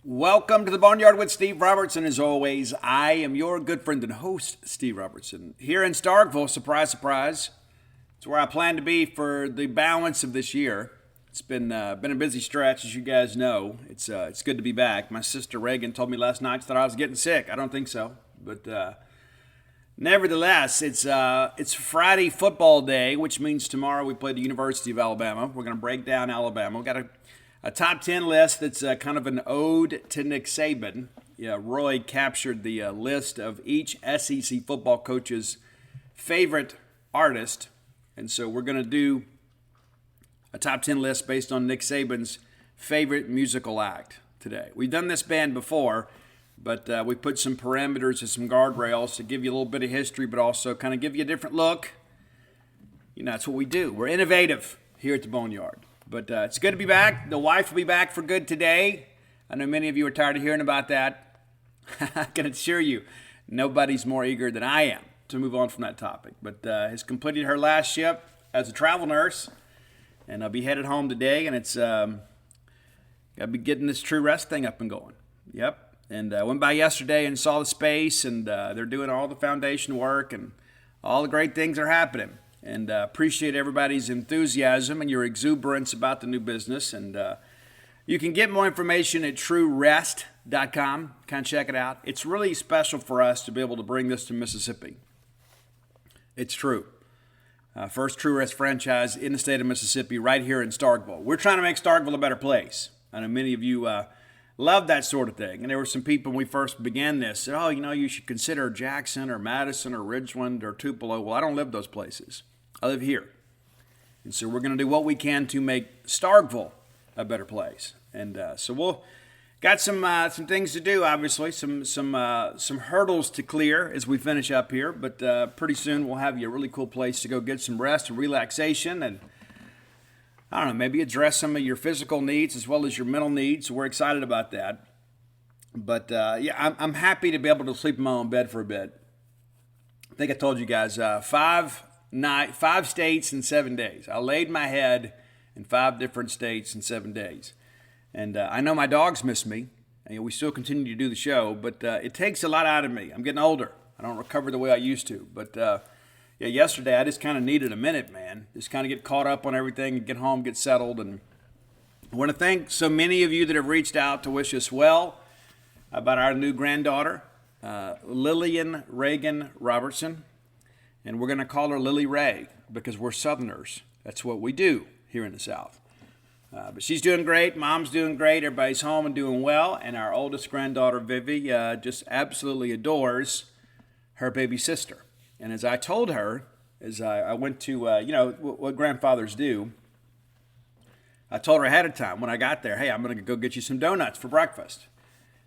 Welcome to the Boneyard with Steve Robertson. As always, I am your good friend and host, Steve Robertson. Here in Starkville, surprise, surprise, it's where I plan to be for the balance of this year. It's been a busy stretch, as you guys know. It's good to be back. My sister Reagan told me last night she thought I was getting sick. I don't think so, but nevertheless, it's Friday football day, which means tomorrow we play the University of Alabama. We're going to break down Alabama. We've got a top 10 list that's kind of an ode to Nick Saban. Yeah, Roy captured the list of each SEC football coach's favorite artist. And so we're going to do a top 10 list based on Nick Saban's favorite musical act today. We've done this band before, but we put some parameters and some guardrails to give you a little bit of history, but also kind of give you a different look. You know, that's what we do. We're innovative here at the Boneyard. But it's good to be back. The wife will be back for good today. I know many of you are tired of hearing about that. I can assure you, nobody's more eager than I am to move on from that topic. But has completed her last shift as a travel nurse, and I'll be headed home today. And it's got to be getting this true rest thing up and going. Yep. And I went by yesterday and saw the space, and they're doing all the foundation work, and all the great things are happening. And appreciate everybody's enthusiasm and your exuberance about the new business. And you can get more information at truerest.com. Kind of check it out. It's really special for us to be able to bring this to Mississippi. It's true. First True Rest franchise in the state of Mississippi right here in Starkville. We're trying to make Starkville a better place. I know many of you love that sort of thing. And there were some people when we first began this said, oh, you should consider Jackson or Madison or Ridgeland or Tupelo. Well, I don't live those places. I live here. And so we're going to do what we can to make Starkville a better place. And so we'll got some things to do, obviously, some hurdles to clear as we finish up here. But pretty soon we'll have you a really cool place to go get some rest and relaxation and, I don't know, maybe address some of your physical needs as well as your mental needs. So we're excited about that. But, yeah, I'm happy to be able to sleep in my own bed for a bit. I think I told you guys 5 states in 7 days. I laid my head in 5 different states in 7 days. And I know my dogs miss me. And we still continue to do the show, but it takes a lot out of me. I'm getting older. I don't recover the way I used to. But yeah, yesterday I just kind of needed a minute, man. Just kind of get caught up on everything and get home, get settled. And I want to thank so many of you that have reached out to wish us well about our new granddaughter, Lillian Reagan Robertson. And we're going to call her Lily Ray because we're Southerners. That's what we do here in the South. But she's doing great. Mom's doing great. Everybody's home and doing well. And our oldest granddaughter, Vivi, just absolutely adores her baby sister. And as I told her, as I went to, what grandfathers do, I told her ahead of time when I got there, hey, I'm going to go get you some donuts for breakfast.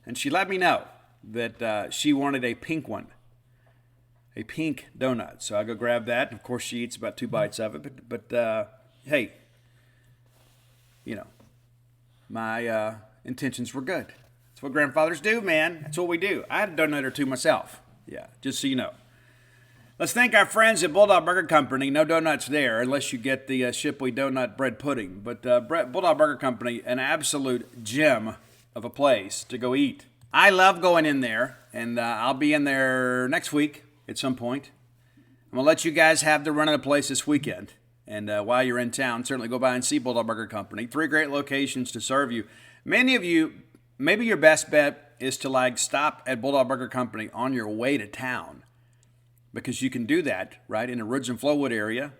And she let me know that she wanted a pink one. A pink donut. So I go grab that. And of course, she eats about 2 bites of it. But hey, my intentions were good. That's what grandfathers do, man. That's what we do. I had a donut or two myself. Yeah, just so you know. Let's thank our friends at Bulldog Burger Company. No donuts there unless you get the Shipley Donut Bread Pudding. But Bulldog Burger Company, an absolute gem of a place to go eat. I love going in there, and I'll be in there next week. At some point. I'm going to let you guys have the run of the place this weekend. And while you're in town, certainly go by and see Bulldog Burger Company. 3 great locations to serve you. Many of you, maybe your best bet is to stop at Bulldog Burger Company on your way to town. Because you can do that, right, in the Ridge and Flowwood area,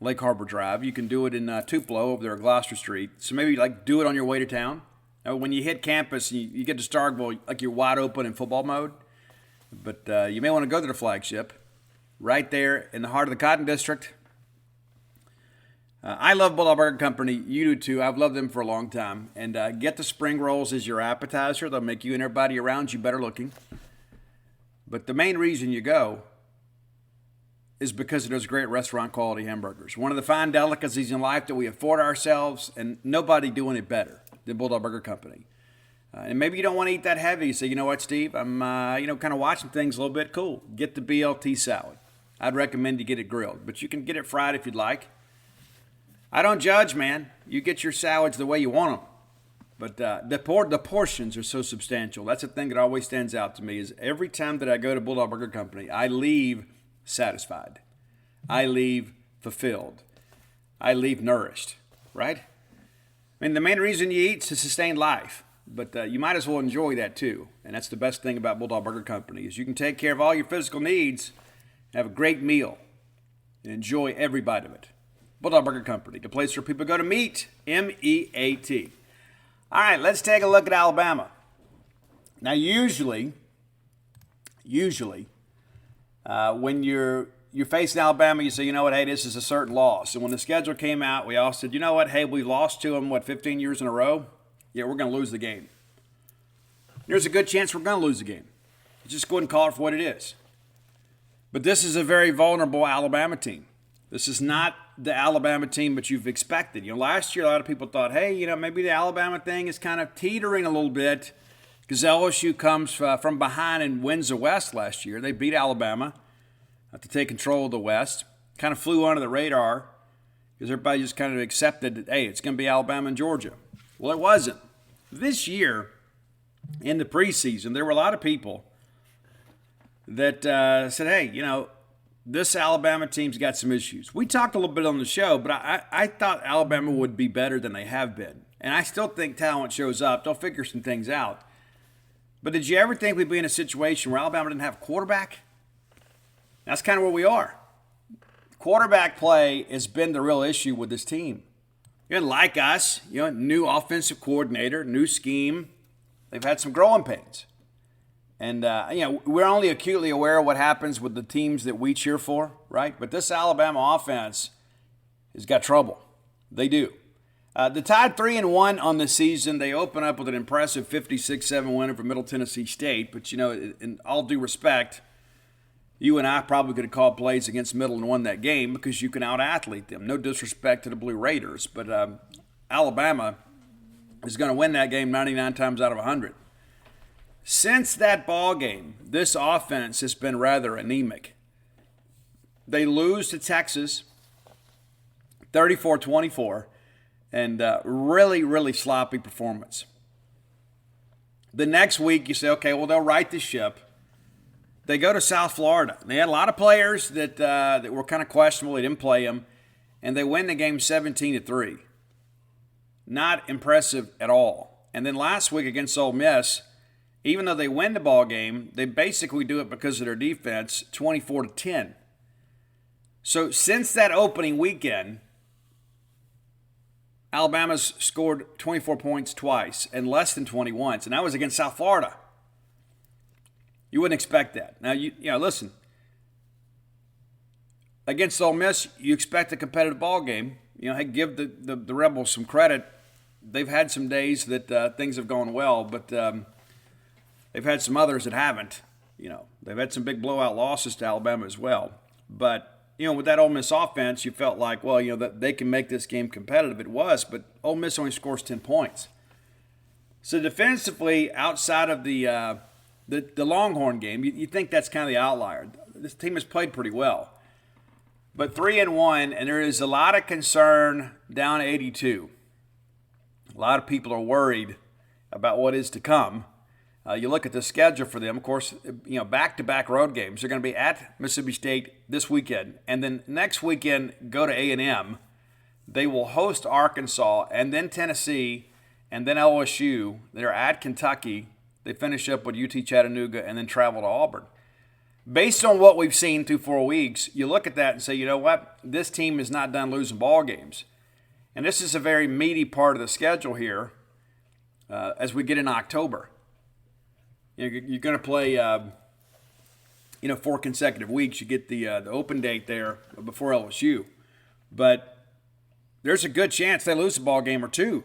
Lake Harbor Drive. You can do it in Tupelo over there at Gloucester Street. So maybe do it on your way to town. Now, when you hit campus, you get to Starkville, you're wide open in football mode. But you may want to go to the flagship right there in the heart of the Cotton District. I love Bulldog Burger Company. You do too. I've loved them for a long time. And get the spring rolls as your appetizer. They'll make you and everybody around you better looking. But the main reason you go is because of those great restaurant quality hamburgers. One of the fine delicacies in life that we afford ourselves, and nobody doing it better than Bulldog Burger Company. And maybe you don't want to eat that heavy. You say, you know what, Steve? I'm, kind of watching things a little bit. Cool. Get the BLT salad. I'd recommend you get it grilled, but you can get it fried if you'd like. I don't judge, man. You get your salads the way you want them. But the portions are so substantial. That's the thing that always stands out to me is every time that I go to Bulldog Burger Company, I leave satisfied. I leave fulfilled. I leave nourished, right? I mean, the main reason you eat is to sustain life, but you might as well enjoy that too. And that's the best thing about Bulldog Burger Company is you can take care of all your physical needs and have a great meal and enjoy every bite of it. Bulldog Burger Company, the place where people go to meet, M-E-A-T. All right, let's take a look at Alabama. Now, usually, when you're facing Alabama, you say, you know what, hey, this is a certain loss. And when the schedule came out, we all said, you know what, hey, we lost to them, 15 years in a row? Yeah, we're going to lose the game. There's a good chance we're going to lose the game. Just go ahead and call it for what it is. But this is a very vulnerable Alabama team. This is not the Alabama team that you've expected. Last year a lot of people thought, hey, maybe the Alabama thing is kind of teetering a little bit because LSU comes from behind and wins the West last year. They beat Alabama to take control of the West. Kind of flew under the radar because everybody just kind of accepted that, hey, it's going to be Alabama and Georgia. Well, it wasn't. This year, in the preseason, there were a lot of people that said, hey, this Alabama team's got some issues. We talked a little bit on the show, but I thought Alabama would be better than they have been. And I still think talent shows up. They'll figure some things out. But did you ever think we'd be in a situation where Alabama didn't have a quarterback? That's kind of where we are. Quarterback play has been the real issue with this team. Like us, new offensive coordinator, new scheme. They've had some growing pains. And, we're only acutely aware of what happens with the teams that we cheer for, right? But this Alabama offense has got trouble. They do. The Tide 3-1 on the season. They open up with an impressive 56-7 win over Middle Tennessee State. But, in all due respect, you and I probably could have called plays against Middle and won that game because you can out-athlete them. No disrespect to the Blue Raiders, but Alabama is going to win that game 99 times out of 100. Since that ball game, this offense has been rather anemic. They lose to Texas 34-24, and really, really sloppy performance. The next week, you say, okay, well, they'll right the ship. They go to South Florida. They had a lot of players that were kind of questionable. They didn't play them, and they win the game 17-3. Not impressive at all. And then last week against Ole Miss, even though they win the ball game, they basically do it because of their defense, 24-10. So since that opening weekend, Alabama's scored 24 points twice and less than 20 once, and that was against South Florida. You wouldn't expect that. Now, listen. Against Ole Miss, you expect a competitive ball game. Give the Rebels some credit. They've had some days that things have gone well, but they've had some others that haven't. They've had some big blowout losses to Alabama as well. But, with that Ole Miss offense, you felt like, well, that they can make this game competitive. It was, but Ole Miss only scores 10 points. So defensively, outside of the Longhorn game, you think that's kind of the outlier. This team has played pretty well. But 3-1, and there is a lot of concern down 82. A lot of people are worried about what is to come. You look at the schedule for them, of course, back-to-back road games. They're going to be at Mississippi State this weekend, and then next weekend go to A&M. They will host Arkansas, and then Tennessee, and then LSU. They're at Kentucky. They finish up with UT Chattanooga and then travel to Auburn. Based on what we've seen through 4 weeks, you look at that and say, you know what? This team is not done losing ball games. And this is a very meaty part of the schedule here as we get in October. You're going to play, 4 consecutive weeks. You get the open date there before LSU. But there's a good chance they lose a ball game or two.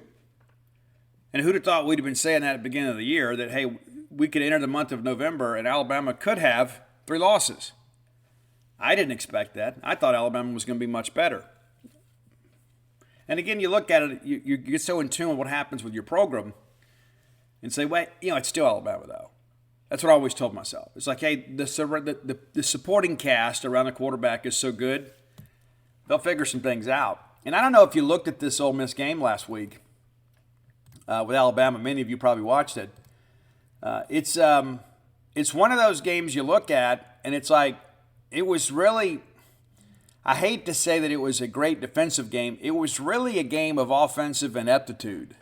And who'd have thought we'd have been saying that at the beginning of the year, that, hey, we could enter the month of November and Alabama could have 3 losses. I didn't expect that. I thought Alabama was going to be much better. And again, you look at it, you get so in tune with what happens with your program and say, wait, it's still Alabama, though. That's what I always told myself. It's like, hey, the supporting cast around the quarterback is so good, they'll figure some things out. And I don't know if you looked at this Ole Miss game last week. with Alabama. Many of you probably watched it. It's one of those games you look at, and it's like it was really. I hate to say that it was a great defensive game. It was really a game of offensive ineptitude.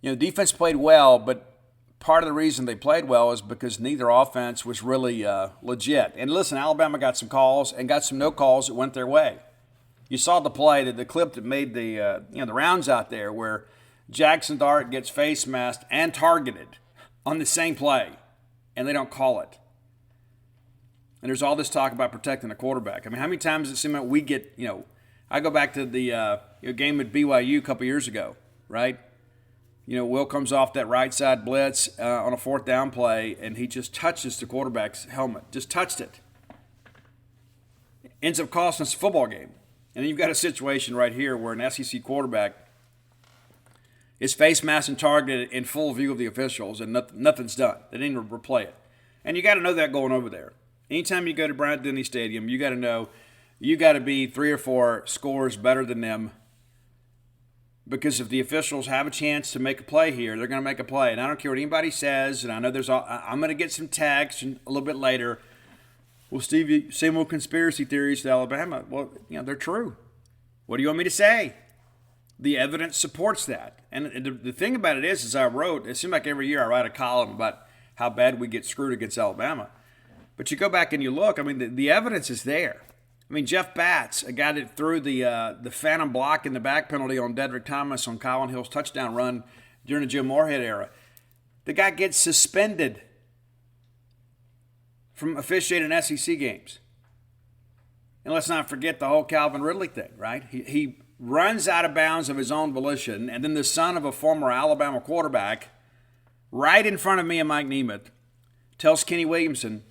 Defense played well, but part of the reason they played well is because neither offense was really legit. And listen, Alabama got some calls and got some no calls that went their way. You saw the play, the clip that made the rounds out there, where Jackson Dart gets face masked and targeted on the same play, and they don't call it. And there's all this talk about protecting the quarterback. I mean, how many times does it seem like we get, I go back to the game at BYU a couple years ago, right? Will comes off that right side blitz on a fourth down play, and he just touches the quarterback's helmet, just touched it. Ends up costing us a football game. And then you've got a situation right here where an SEC quarterback is face masked and targeted in full view of the officials, and nothing's done. They didn't even replay it. And you got to know that going over there. Anytime you go to Bryant-Denny Stadium, you got to know you got to be 3 or 4 scores better than them, because if the officials have a chance to make a play here, they're going to make a play. And I don't care what anybody says, and I know I'm going to get some text a little bit later. Well, Steve, same old conspiracy theories to Alabama. Well, they're true. What do you want me to say? The evidence supports that. And the thing about it is I wrote, it seemed like every year I write a column about how bad we get screwed against Alabama. But you go back and you look, I mean, the evidence is there. I mean, Jeff Batts, a guy that threw the phantom block in the back penalty on Dedrick Thomas on Colin Hill's touchdown run during the Jim Moorhead era. The guy gets suspended from officiating SEC games. And let's not forget the whole Calvin Ridley thing, right? He runs out of bounds of his own volition, and then the son of a former Alabama quarterback, right in front of me and Mike Nemeth, tells Kenny Williamson,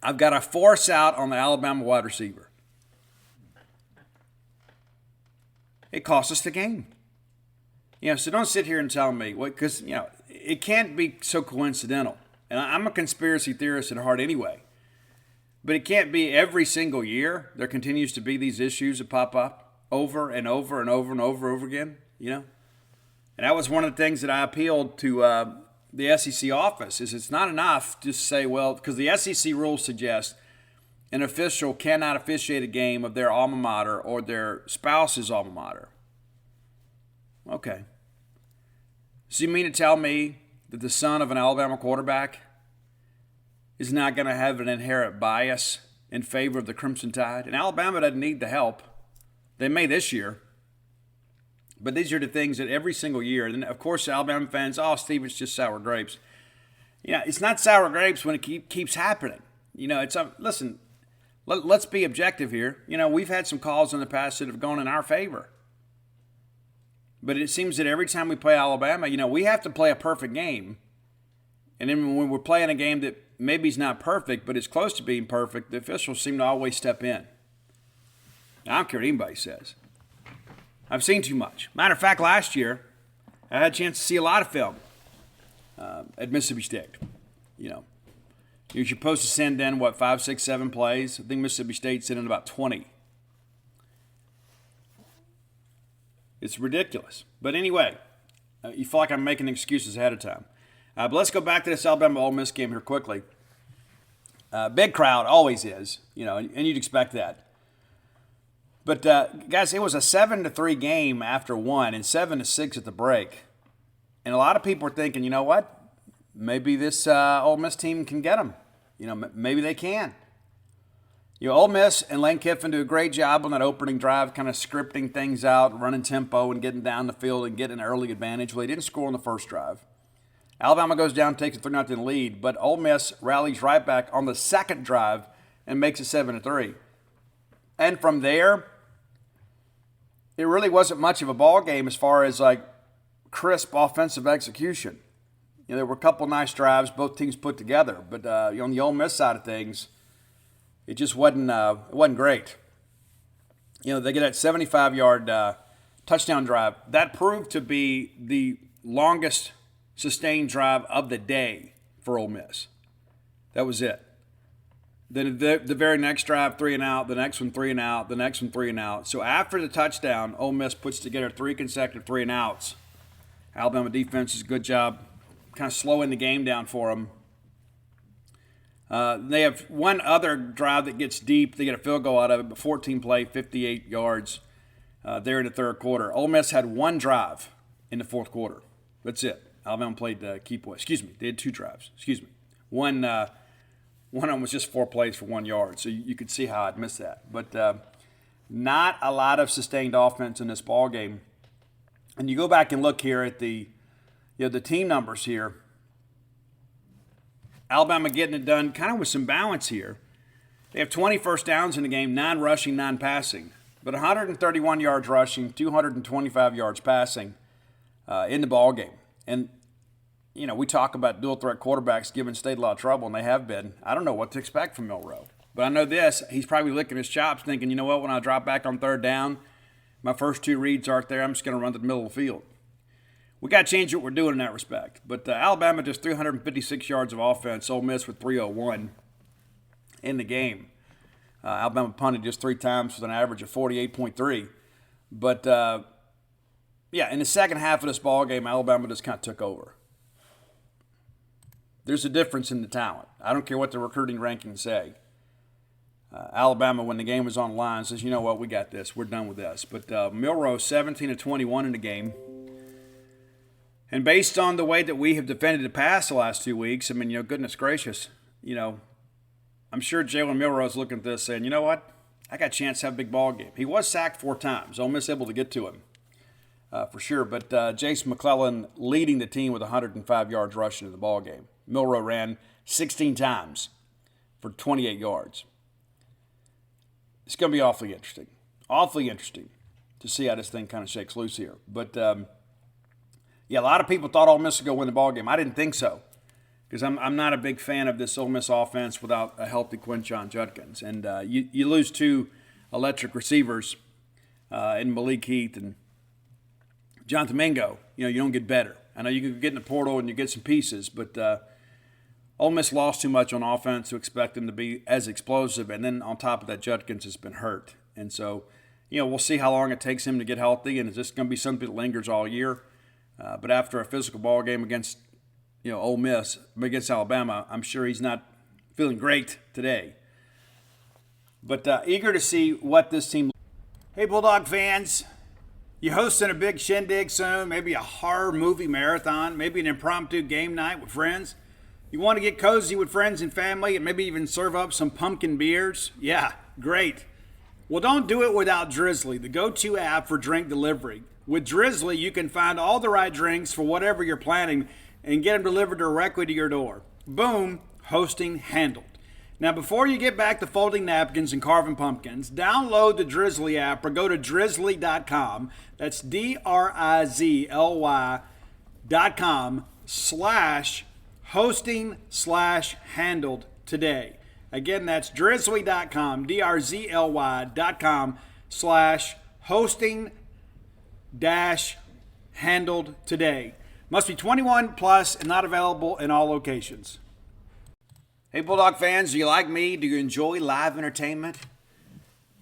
I've got to force out on the Alabama wide receiver. It cost us the game. So don't sit here and tell me, because, it can't be so coincidental. And I'm a conspiracy theorist at heart anyway. But it can't be every single year there continues to be these issues that pop up over and over and over and over again, And that was one of the things that I appealed to the SEC office, is it's not enough to say, well, because the SEC rules suggest an official cannot officiate a game of their alma mater or their spouse's alma mater. Okay. So you mean to tell me that the son of an Alabama quarterback is not going to have an inherent bias in favor of the Crimson Tide? And Alabama doesn't need the help. They may this year. But these are the things that every single year, and of course, Alabama fans, Steve, it's just sour grapes. It's not sour grapes when it keeps happening. Listen, let's be objective here. We've had some calls in the past that have gone in our favor. But it seems that every time we play Alabama, we have to play a perfect game. And then when we're playing a game that maybe is not perfect, but it's close to being perfect, the officials seem to always step in. Now, I don't care what anybody says. I've seen too much. Matter of fact, last year, I had a chance to see a lot of film at Mississippi State. You're supposed to send in, 5, 6, 7 plays? I think Mississippi State sent in about 20. It's ridiculous. But anyway, you feel like I'm making excuses ahead of time. But let's go back to this Alabama-Ole Miss game here quickly. Big crowd, always is, and you'd expect that. But, guys, it was a 7-3 game after one and 7-6 at the break. And a lot of people are thinking, you know what? Maybe this Ole Miss team can get them. Maybe they can. Ole Miss and Lane Kiffin do a great job on that opening drive, kind of scripting things out, running tempo and getting down the field and getting an early advantage. Well, they didn't score on the first drive. Alabama goes down, takes a 3-0 lead, but Ole Miss rallies right back on the second drive and makes it 7-3. And from there, it really wasn't much of a ball game as far as crisp offensive execution. There were a couple nice drives both teams put together, but on the Ole Miss side of things, it just wasn't great. They get that 75-yard touchdown drive. That proved to be the longest sustained drive of the day for Ole Miss. That was it. Then the very next drive, 3 and out. The next one, 3 and out. The next one, 3 and out. So after the touchdown, Ole Miss puts together 3 consecutive 3 and outs Alabama defense is a good job kind of slowing the game down for them. They have one other drive that gets deep. They get a field goal out of it, but 14 play, 58 yards there in the third quarter. Ole Miss had one drive in the fourth quarter. That's it. Alabama played key points. Excuse me. They had two drives. Excuse me. One of them was just 4 plays for 1 yard, so you could see how I'd missed that. But not a lot of sustained offense in this ball game. And you go back and look here at the team numbers here. Alabama getting it done kind of with some balance here. They have 20 first downs in the game, 9 rushing, 9 passing. But 131 yards rushing, 225 yards passing in the ball game. And, we talk about dual threat quarterbacks giving State a lot of trouble, and they have been. I don't know what to expect from Milroe. But I know this, he's probably licking his chops thinking, you know what, when I drop back on third down, my first 2 reads aren't there, I'm just going to run to the middle of the field. We got to change what we're doing in that respect. But Alabama just 356 yards of offense. Ole Miss with 301 in the game. Alabama punted just 3 times with an average of 48.3. But, in the second half of this ball game, Alabama just kind of took over. There's a difference in the talent. I don't care what the recruiting rankings say. Alabama, when the game was on the line, says, you know what, we got this. We're done with this. But Milroe, 17 of 21 in the game. And based on the way that we have defended the pass the last 2 weeks, I mean, goodness gracious, I'm sure Jalen Milroe's looking at this saying, you know what, I got a chance to have a big ball game. He was sacked 4 times. Ole Miss able to get to him for sure. But Jason McClellan leading the team with 105 yards rushing in the ball game. Milroe ran 16 times for 28 yards. It's going to be awfully interesting to see how this thing kind of shakes loose here. But, a lot of people thought Ole Miss would go win the ball game. I didn't think so because I'm not a big fan of this Ole Miss offense without a healthy Quinshon Judkins. And you lose 2 electric receivers in Malik Heath and Jonathan Mingo. You don't get better. I know you can get in the portal and you get some pieces, but Ole Miss lost too much on offense to expect them to be as explosive. And then on top of that, Judkins has been hurt. And so, we'll see how long it takes him to get healthy. And is this going to be something that lingers all year? But after a physical ball game against, Ole Miss, against Alabama, I'm sure he's not feeling great today. But eager to see what this team. Hey, Bulldog fans, you hosting a big shindig soon? Maybe a horror movie marathon? Maybe an impromptu game night with friends? You want to get cozy with friends and family and maybe even serve up some pumpkin beers? Yeah, great. Well, don't do it without Drizzly, the go-to app for drink delivery. With Drizzly, you can find all the right drinks for whatever you're planning and get them delivered directly to your door. Boom, hosting handled. Now, before you get back to folding napkins and carving pumpkins, download the Drizzly app or go to drizzly.com. That's DRIZLY.com/hosting/handled today. Again, that's drizzly.com, DRZLY.com/hosting-handled today. Must be 21 plus and not available in all locations. Hey, Bulldog fans, do you like me? Do you enjoy live entertainment?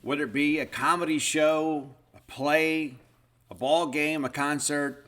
Whether it be a comedy show, a play, a ball game, a concert,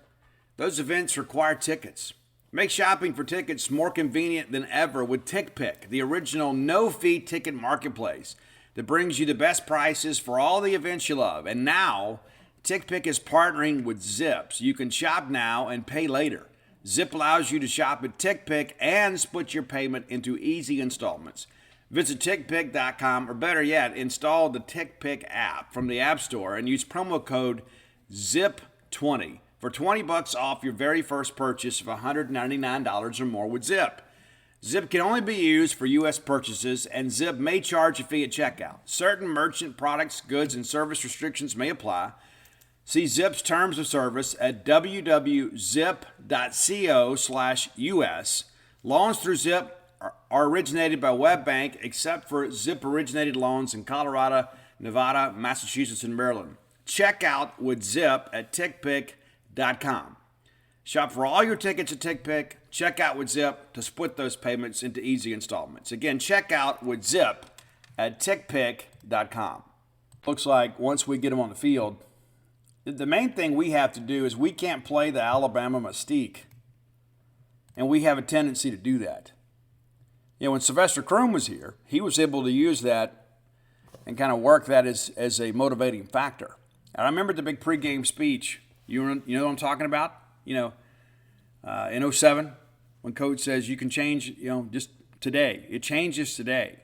those events require tickets. Make shopping for tickets more convenient than ever with TickPick, the original no-fee ticket marketplace that brings you the best prices for all the events you love. And now, TickPick is partnering with Zip, so you can shop now and pay later. Zip allows you to shop at TickPick and split your payment into easy installments. Visit TickPick.com, or better yet, install the TickPick app from the App Store and use promo code ZIP20 for $20 off your very first purchase of $199 or more with Zip. Zip can only be used for U.S. purchases, and Zip may charge a fee at checkout. Certain merchant products, goods, and service restrictions may apply. See Zip's terms of service at www.zip.co/US. Loans through Zip are originated by WebBank, except for Zip-originated loans in Colorado, Nevada, Massachusetts, and Maryland. Check out with Zip at TickPick.com. Shop for all your tickets at TickPick. Check out with Zip to split those payments into easy installments. Again, check out with Zip at TickPick.com. Looks like once we get them on the field, the main thing we have to do is we can't play the Alabama mystique. And we have a tendency to do that. When Sylvester Croom was here, he was able to use that and kind of work that as a motivating factor. And I remember the big pregame speech. You know what I'm talking about? In 07, when Coach says you can change, just today. It changes today.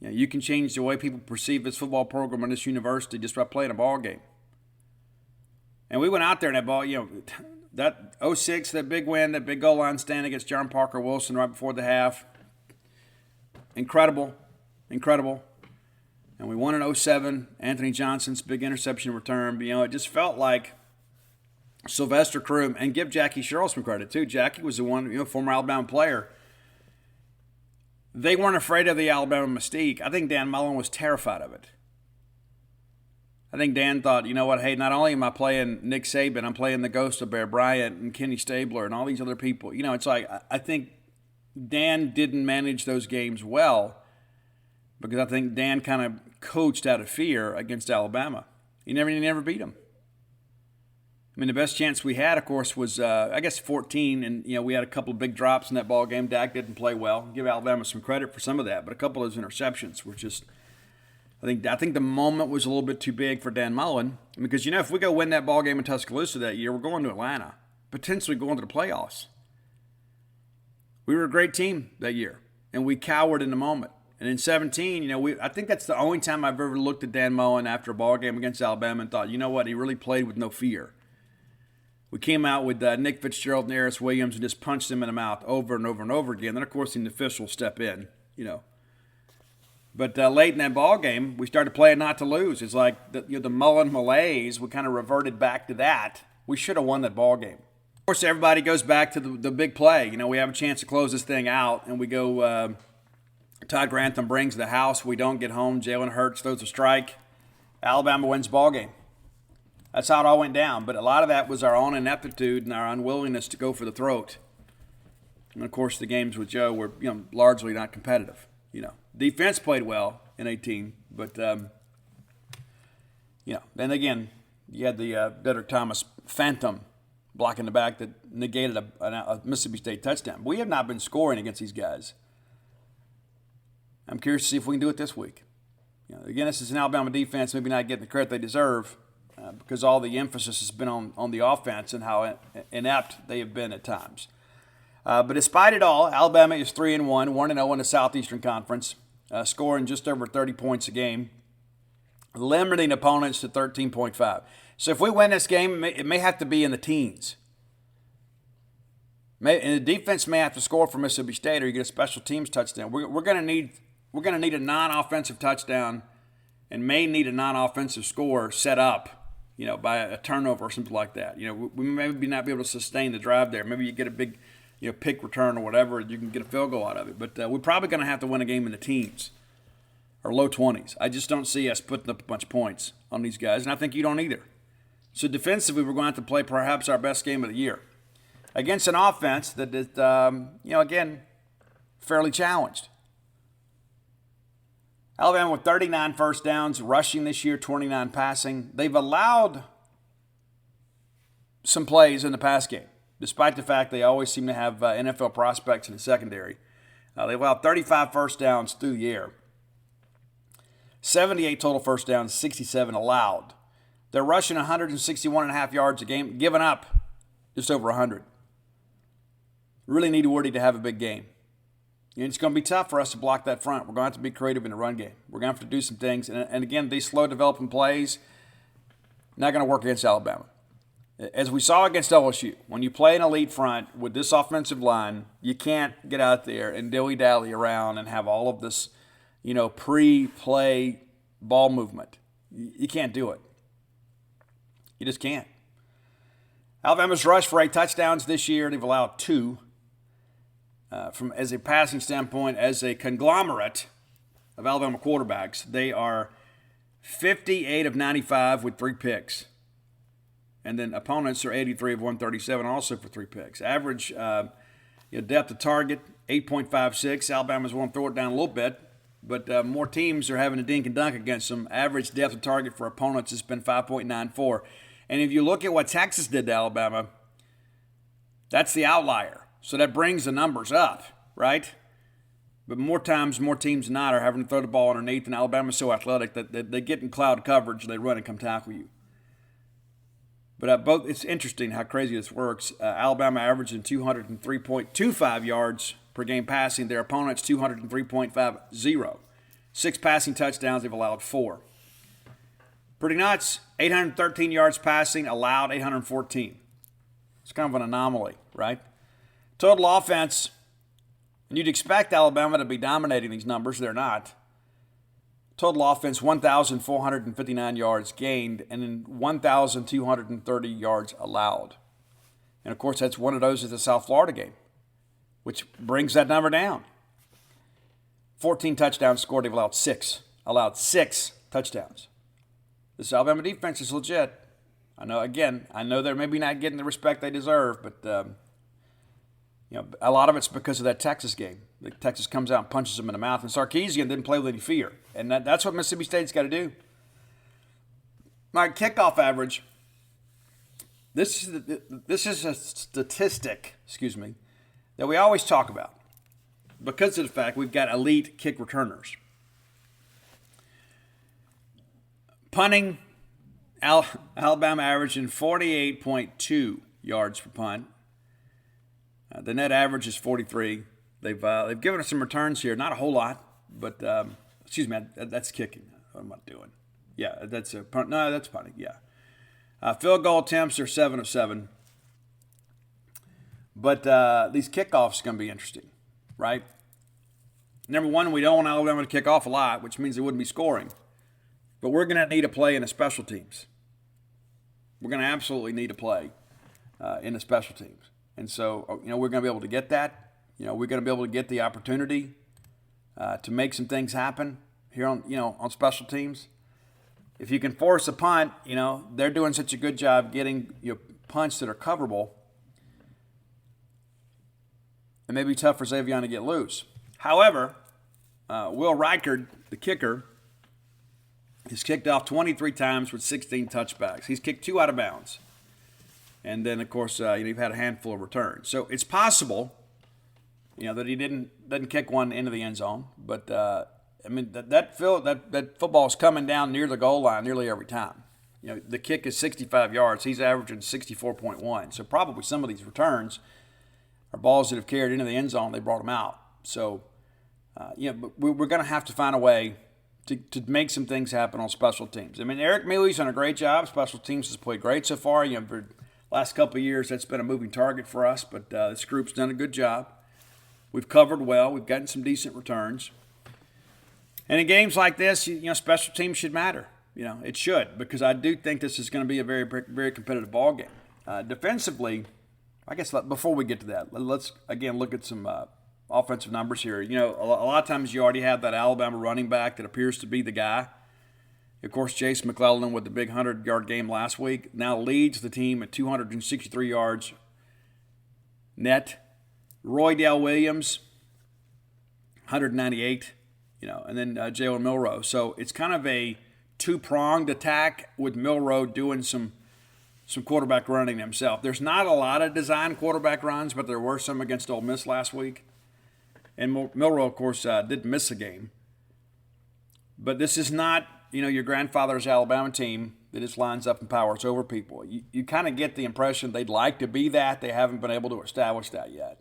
You can change the way people perceive this football program in this university just by playing a ball game. And we went out there in that ball, that 06, that big win, that big goal line stand against John Parker Wilson right before the half. Incredible. And we won in 07, Anthony Johnson's big interception return. It just felt like Sylvester Croom, and give Jackie Sherrill some credit too. Jackie was the one, former Alabama player. They weren't afraid of the Alabama mystique. I think Dan Mullen was terrified of it. I think Dan thought, hey, not only am I playing Nick Saban, I'm playing the ghost of Bear Bryant and Kenny Stabler and all these other people. It's like I think Dan didn't manage those games well because I think Dan kind of coached out of fear against Alabama. He never beat them. The best chance we had, of course, was, 14, and, we had a couple of big drops in that ball game. Dak didn't play well. Give Alabama some credit for some of that, but a couple of those interceptions were just, I think the moment was a little bit too big for Dan Mullen because, if we go win that ball game in Tuscaloosa that year, we're going to Atlanta, potentially going to the playoffs. We were a great team that year, and we cowered in the moment. And in 17, I think that's the only time I've ever looked at Dan Mullen after a ball game against Alabama and thought, he really played with no fear. We came out with Nick Fitzgerald and Harris Williams and just punched them in the mouth over and over and over again. Then, of course, the officials step in, But late in that ball game, we started playing not to lose. It's like the Mullen malaise. We kind of reverted back to that. We should have won that ball game. Of course, everybody goes back to the big play. We have a chance to close this thing out, and we go. Todd Grantham brings the house. We don't get home. Jalen Hurts throws a strike. Alabama wins ball game. That's how it all went down. But a lot of that was our own ineptitude and our unwillingness to go for the throat. And, of course, the games with Joe were largely not competitive. Defense played well in 18. But, then again, you had the Dedrick Thomas phantom block in the back that negated a Mississippi State touchdown. We have not been scoring against these guys. I'm curious to see if we can do it this week. Again, this is an Alabama defense maybe not getting the credit they deserve. Because all the emphasis has been on the offense and how inept they have been at times. But despite it all, Alabama is 3-1, 1-0 in the Southeastern Conference, scoring just over 30 points a game, limiting opponents to 13.5. So if we win this game, it may have to be in the teens. And the defense may have to score for Mississippi State, or you get a special teams touchdown. We're going to need a non-offensive touchdown, and may need a non-offensive score set up. By a turnover or something like that. We maybe not be able to sustain the drive there. Maybe you get a big, pick return or whatever, you can get a field goal out of it. But we're probably going to have to win a game in the teens or low 20s. I just don't see us putting up a bunch of points on these guys, and I think you don't either. So defensively, we're going to have to play perhaps our best game of the year against an offense that is, again, fairly challenged. Alabama with 39 first downs, rushing this year, 29 passing. They've allowed some plays in the pass game, despite the fact they always seem to have NFL prospects in the secondary. They've allowed 35 first downs through the air. 78 total first downs, 67 allowed. They're rushing 161.5 yards a game, giving up just over 100. Really need Woody to have a big game. It's going to be tough for us to block that front. We're going to have to be creative in the run game. We're going to have to do some things. And again, these slow developing plays, not going to work against Alabama. As we saw against LSU, when you play an elite front with this offensive line, you can't get out there and dilly-dally around and have all of this, pre-play ball movement. You can't do it. You just can't. Alabama's rushed for 8 touchdowns this year. They've allowed 2. As a passing standpoint, as a conglomerate of Alabama quarterbacks, they are 58 of 95 with 3 picks. And then opponents are 83 of 137 also for 3 picks. Average depth of target, 8.56. Alabama's want to throw it down a little bit. but more teams are having a dink and dunk against them. Average depth of target for opponents has been 5.94. And if you look at what Texas did to Alabama, that's the outlier. So that brings the numbers up, right? But more times, more teams than not are having to throw the ball underneath, and Alabama's so athletic that they get in cloud coverage, they run and come tackle you. But it's interesting how crazy this works. Alabama averaging 203.25 yards per game passing. Their opponents 203.50. 6 passing touchdowns. They've allowed 4. Pretty nuts. 813 yards passing, allowed 814. It's kind of an anomaly, right? Total offense, and you'd expect Alabama to be dominating these numbers. They're not. Total offense, 1,459 yards gained, and then 1,230 yards allowed. And, of course, that's one of those at the South Florida game, which brings that number down. 14 touchdowns scored. They've allowed 6. Allowed 6 touchdowns. This Alabama defense is legit. I know they're maybe not getting the respect they deserve, but a lot of it's because of that Texas game. Texas comes out and punches them in the mouth, and Sarkisian didn't play with any fear. And that's what Mississippi State's got to do. My kickoff average, this is a statistic, that we always talk about because of the fact we've got elite kick returners. Punting, Alabama averaging 48.2 yards per punt. The net average is 43. They've given us some returns here, not a whole lot, but that's kicking. What am I doing? Yeah, that's a punt. No, that's punting. Yeah, field goal attempts are 7 of 7. But these kickoffs are going to be interesting, right? Number one, we don't want Alabama to kick off a lot, which means they wouldn't be scoring. But we're going to need a play in the special teams. We're going to absolutely need a play in the special teams. And so, we're going to be able to get that. We're going to be able to get the opportunity to make some things happen here on special teams. If you can force a punt, they're doing such a good job getting punts that are coverable. It may be tough for Xavier to get loose. However, Will Reichard, the kicker, has kicked off 23 times with 16 touchbacks. He's kicked 2 out of bounds. And then, of course, you've had a handful of returns. So it's possible, that he doesn't kick one into the end zone. But, that football is coming down near the goal line nearly every time. The kick is 65 yards. He's averaging 64.1. So probably some of these returns are balls that have carried into the end zone. They brought them out. So, but we're going to have to find a way to make some things happen on special teams. Eric Mealy's done a great job. Special teams has played great so far. For the last couple of years, that's been a moving target for us, but this group's done a good job. We've covered well. We've gotten some decent returns. And in games like this, special teams should matter. It should, because I do think this is going to be a very, very competitive ball game. Defensively, I guess before we get to that, let's again look at some offensive numbers here. A lot of times you already have that Alabama running back that appears to be the guy. Of course, Chase McClellan with the big 100-yard game last week now leads the team at 263 yards net. Roy Dale Williams, 198, and then Jalen Milroe. So it's kind of a two-pronged attack with Milroe doing some quarterback running himself. There's not a lot of design quarterback runs, but there were some against Ole Miss last week. And Milroe, of course, didn't miss a game. But this is not, your grandfather's Alabama team that just lines up and powers over people. You kind of get the impression they'd like to be that. They haven't been able to establish that yet.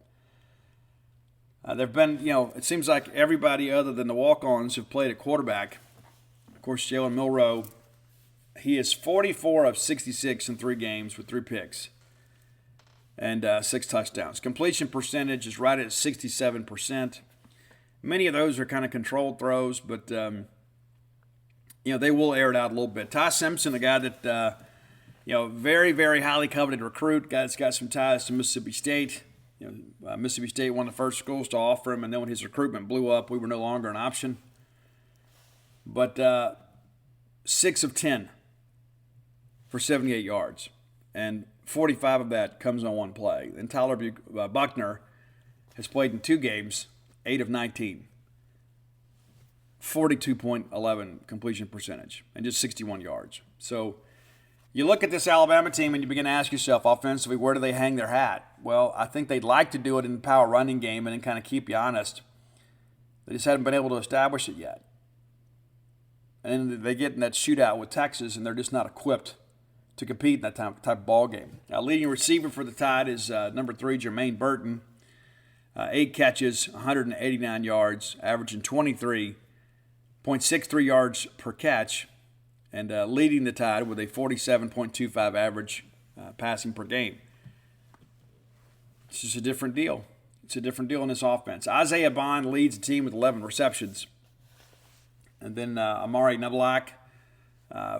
There have been, it seems like everybody other than the walk-ons have played at quarterback. Of course, Jalen Milroe, he is 44 of 66 in 3 games with 3 picks and 6 touchdowns. Completion percentage is right at 67%. Many of those are kind of controlled throws, but, they will air it out a little bit. Ty Simpson, a guy that, very, very highly coveted recruit, guy that's got some ties to Mississippi State. Mississippi State, one of the first schools to offer him, and then when his recruitment blew up, we were no longer an option. But 6 of 10 for 78 yards, and 45 of that comes on one play. And Tyler Buckner has played in 2 games, 8 of 19. 42.11 completion percentage and just 61 yards. So you look at this Alabama team and you begin to ask yourself, offensively, where do they hang their hat? Well, I think they'd like to do it in the power running game and then kind of keep you honest. They just haven't been able to establish it yet. And then they get in that shootout with Texas, and they're just not equipped to compete in that type of ball game. Now, leading receiver for the Tide is number 3, Jermaine Burton. 8 catches, 189 yards, averaging 23.63 yards per catch, and leading the Tide with a 47.25 average passing per game. It's just a different deal. It's a different deal in this offense. Isaiah Bond leads the team with 11 receptions. And then Amari Nablack,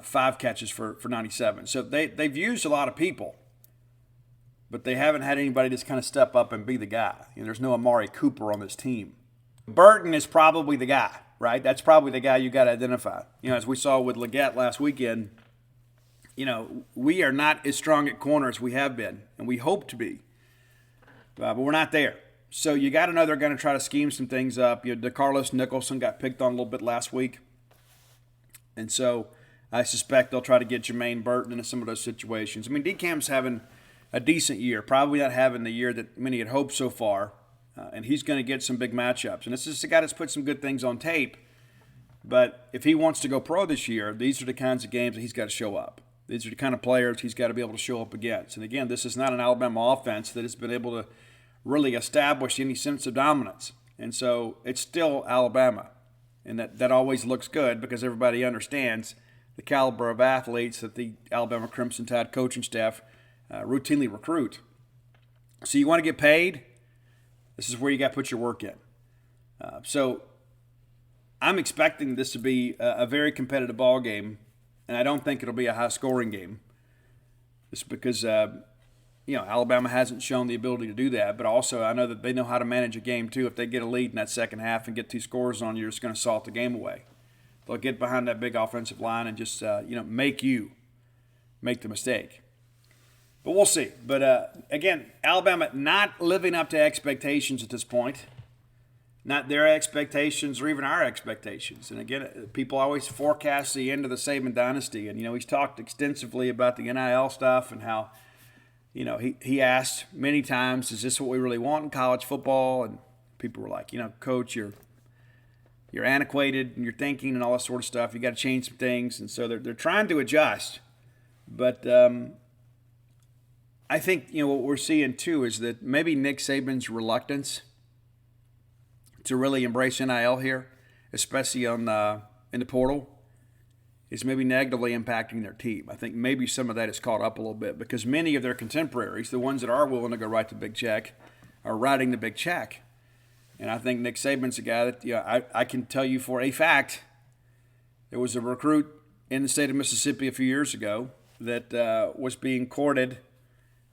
5 catches for 97. So they've used a lot of people, but they haven't had anybody just kind of step up and be the guy. There's no Amari Cooper on this team. Burton is probably the guy, right? That's probably the guy you got to identify. As we saw with Leggett last weekend, we are not as strong at corner as we have been, and we hope to be, but we're not there. So you got to know they're going to try to scheme some things up. DeCarlos Nicholson got picked on a little bit last week. And so I suspect they'll try to get Jermaine Burton into some of those situations. DeCam's having a decent year, probably not having the year that many had hoped so far. And he's going to get some big matchups. And this is a guy that's put some good things on tape. But if he wants to go pro this year, these are the kinds of games that he's got to show up. These are the kind of players he's got to be able to show up against. And again, this is not an Alabama offense that has been able to really establish any sense of dominance. And so it's still Alabama. And that always looks good because everybody understands the caliber of athletes that the Alabama Crimson Tide coaching staff routinely recruit. So you want to get paid, this is where you got to put your work in. So I'm expecting this to be a very competitive ball game, and I don't think it'll be a high-scoring game. Just because Alabama hasn't shown the ability to do that, but also I know that they know how to manage a game too. If they get a lead in that second half and get 2 scores on you, you're just going to salt the game away. They'll get behind that big offensive line and just make the mistake. But we'll see. But again, Alabama not living up to expectations at this point. Not their expectations or even our expectations. And again, people always forecast the end of the Saban dynasty. And he's talked extensively about the NIL stuff and how he asked many times, is this what we really want in college football? And people were like, Coach, you're antiquated in your thinking and all that sort of stuff. You got to change some things. And so they're trying to adjust. But I think, what we're seeing too is that maybe Nick Saban's reluctance to really embrace NIL here, especially in the portal, is maybe negatively impacting their team. I think maybe some of that is caught up a little bit because many of their contemporaries, the ones that are willing to go write the big check, are writing the big check. And I think Nick Saban's a guy that I can tell you for a fact there was a recruit in the state of Mississippi a few years ago that was being courted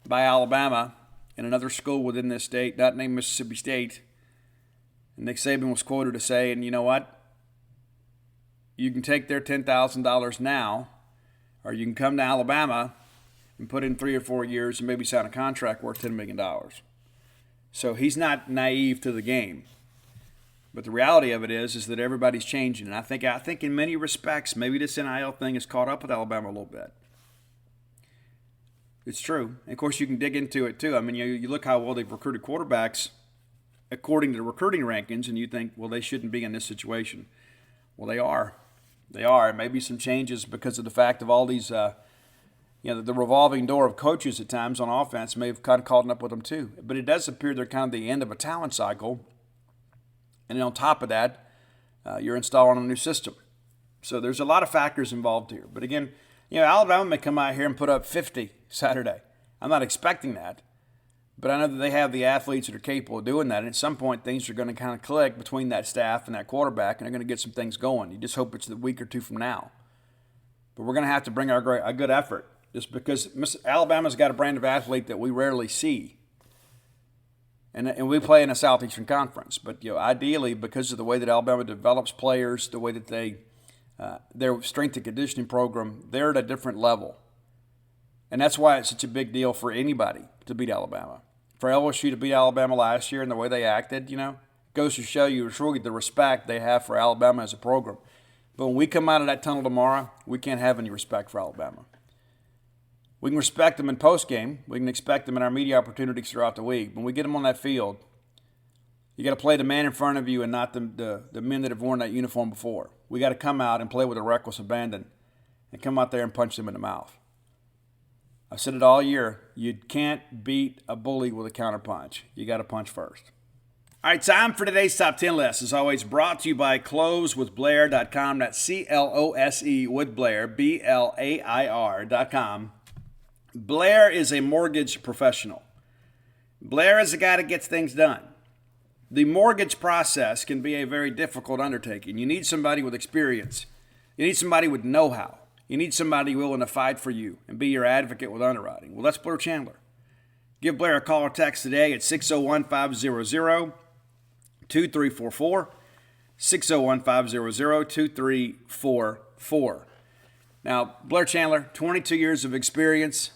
by Alabama in another school within this state, not named Mississippi State. And Nick Saban was quoted as saying, you know what? You can take their $10,000 now, or you can come to Alabama and put in 3 or 4 years and maybe sign a contract worth $10 million. So he's not naive to the game. But the reality of it is that everybody's changing. And I think in many respects, maybe this NIL thing has caught up with Alabama a little bit. It's true. And of course, you can dig into it too. You look how well they've recruited quarterbacks according to the recruiting rankings, and you think, well, they shouldn't be in this situation. Well, they are. They are. Maybe some changes because of the fact of all these, the revolving door of coaches at times on offense may have kind of caught up with them too. But it does appear they're kind of the end of a talent cycle. And then on top of that, you're installing a new system. So there's a lot of factors involved here. But again, Alabama may come out here and put up 50 Saturday. I'm not expecting that. But I know that they have the athletes that are capable of doing that. And at some point, things are going to kind of click between that staff and that quarterback, and they're going to get some things going. You just hope it's a week or two from now. But we're going to have to bring a good effort, just because Alabama's got a brand of athlete that we rarely see. And we play in a Southeastern Conference. But ideally, because of the way that Alabama develops players, the way that their strength and conditioning program, they're at a different level. And that's why it's such a big deal for anybody to beat Alabama. For LSU to beat Alabama last year and the way they acted, goes to show you it's really the respect they have for Alabama as a program. But when we come out of that tunnel tomorrow, we can't have any respect for Alabama. We can respect them in postgame. We can expect them in our media opportunities throughout the week. When we get them on that field, you got to play the man in front of you and not the men that have worn that uniform before. We got to come out and play with a reckless abandon and come out there and punch them in the mouth. I've said it all year. You can't beat a bully with a counterpunch. You got to punch first. All right, time for today's Top 10 list. As always, brought to you by closewithblair.com. That's C-L-O-S-E with Blair, B-L-A-I-R.com. Blair is a mortgage professional. Blair is a guy that gets things done. The mortgage process can be a very difficult undertaking. You need somebody with experience. You need somebody with know-how. You need somebody willing to fight for you and be your advocate with underwriting. Well, that's Blair Chandler. Give Blair a call or text today at 601-500-2344, 601-500-2344. Now, Blair Chandler, 22 years of experience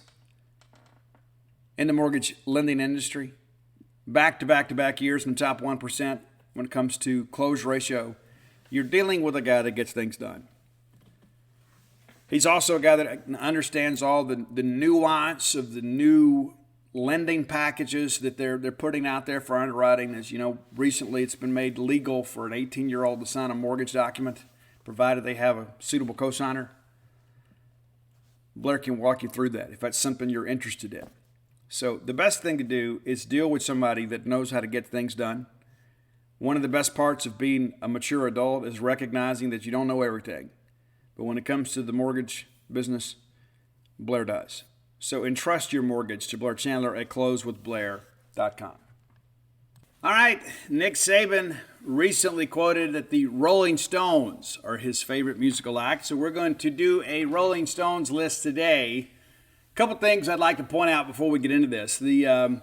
in the mortgage lending industry, back-to-back-to-back years in the top 1% when it comes to close ratio. You're dealing with a guy that gets things done. He's also a guy that understands all the nuance of the new lending packages that they're putting out there for underwriting. As you know, recently it's been made legal for an 18-year-old to sign a mortgage document, provided they have a suitable cosigner. Blair can walk you through that if that's something you're interested in. So the best thing to do is deal with somebody that knows how to get things done. One of the best parts of being a mature adult is recognizing that you don't know everything. But when it comes to the mortgage business, Blair does. So entrust your mortgage to Blair Chandler at closewithblair.com. All right, Nick Saban recently quoted that the Rolling Stones are his favorite musical act. So we're going to do a Rolling Stones list today. A couple things I'd like to point out before we get into this. I'm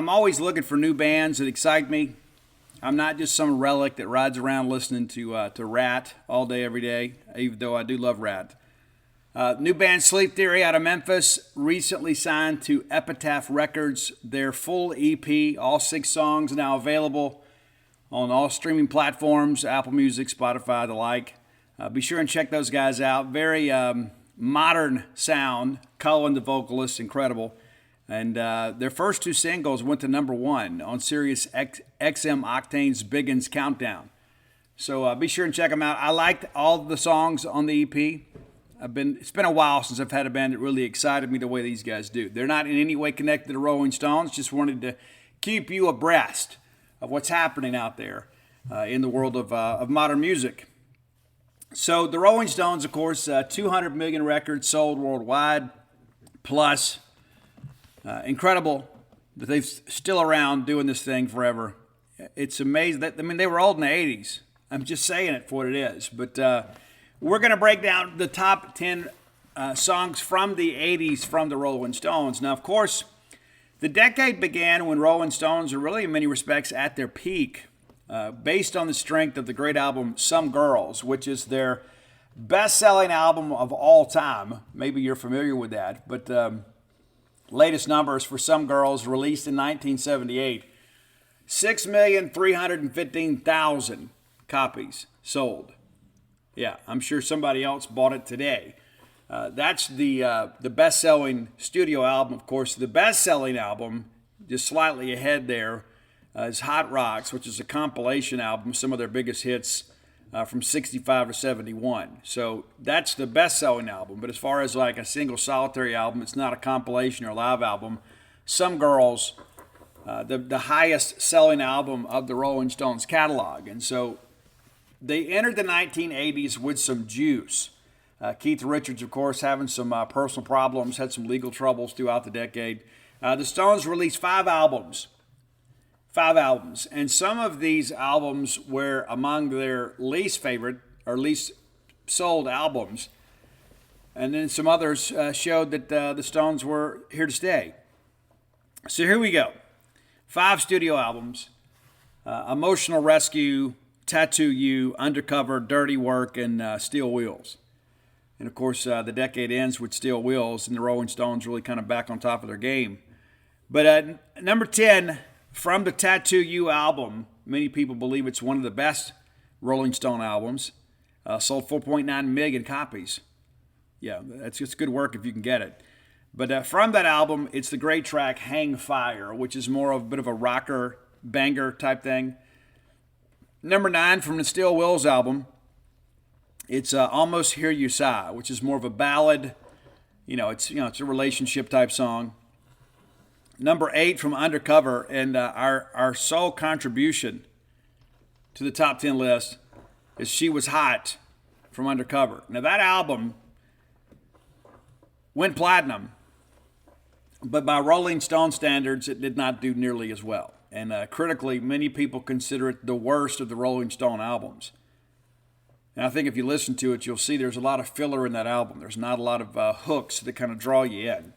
always looking for new bands that excite me. I'm not just some relic that rides around listening to Rat all day, every day, even though I do love Rat. New band Sleep Theory out of Memphis recently signed to Epitaph Records. Their full EP, all 6 songs, now available on all streaming platforms, Apple Music, Spotify, the like. Be sure and check those guys out. Very modern sound. Cullen, the vocalist, incredible. And their first 2 singles went to number 1 on Sirius XM Octane's Biggins Countdown. So be sure and check them out. I liked all the songs on the EP. It's been a while since I've had a band that really excited me the way these guys do. They're not in any way connected to Rolling Stones. Just wanted to keep you abreast of what's happening out there in the world of modern music. So the Rolling Stones, of course, 200 million records sold worldwide, plus incredible that they're still around doing this thing forever. It's amazing. They were old in the 80s. I'm just saying it for what it is. But we're going to break down the top 10 songs from the 80s from the Rolling Stones. Now, of course, the decade began when Rolling Stones are really, in many respects, at their peak, based on the strength of the great album Some Girls, which is their best-selling album of all time. Maybe you're familiar with that. But latest numbers for Some Girls, released in 1978, 6,315,000 copies sold. Yeah, I'm sure somebody else bought it today. That's the best-selling studio album. Of course, the best-selling album, just slightly ahead there, is Hot Rocks, which is a compilation album, some of their biggest hits from 65 to 71. So that's the best-selling album. But as far as like a single solitary album, it's not a compilation or a live album. Some Girls, the highest-selling album of the Rolling Stones catalog. And so they entered the 1980s with some juice. Keith Richards, of course, having some personal problems, had some legal troubles throughout the decade. The Stones released 5 albums. 5 albums. And some of these albums were among their least favorite or least sold albums. And then some others showed that the Stones were here to stay. So here we go. 5 studio albums. Emotional Rescue, Tattoo You, Undercover, Dirty Work, and Steel Wheels. And, of course, the decade ends with Steel Wheels, and the Rolling Stones really kind of back on top of their game. But number 10, from the Tattoo You album, Many people believe it's one of the best Rolling Stone albums. Sold 4.9 million copies. Yeah, that's just good work if you can get it. But from that album, it's the great track Hang Fire, which is more of a bit of a rocker, banger type thing. Number 9 from the Steel Wheels album, it's Almost Hear You Sigh, which is more of a ballad. It's a relationship type song. Number 8 from Undercover, and our sole contribution to the top 10 list is She Was Hot from Undercover. Now that album went platinum, but by Rolling Stone standards, it did not do nearly as well. And critically, many people consider it the worst of the Rolling Stone albums. And I think if you listen to it, you'll see there's a lot of filler in that album. There's not a lot of hooks that kind of draw you in.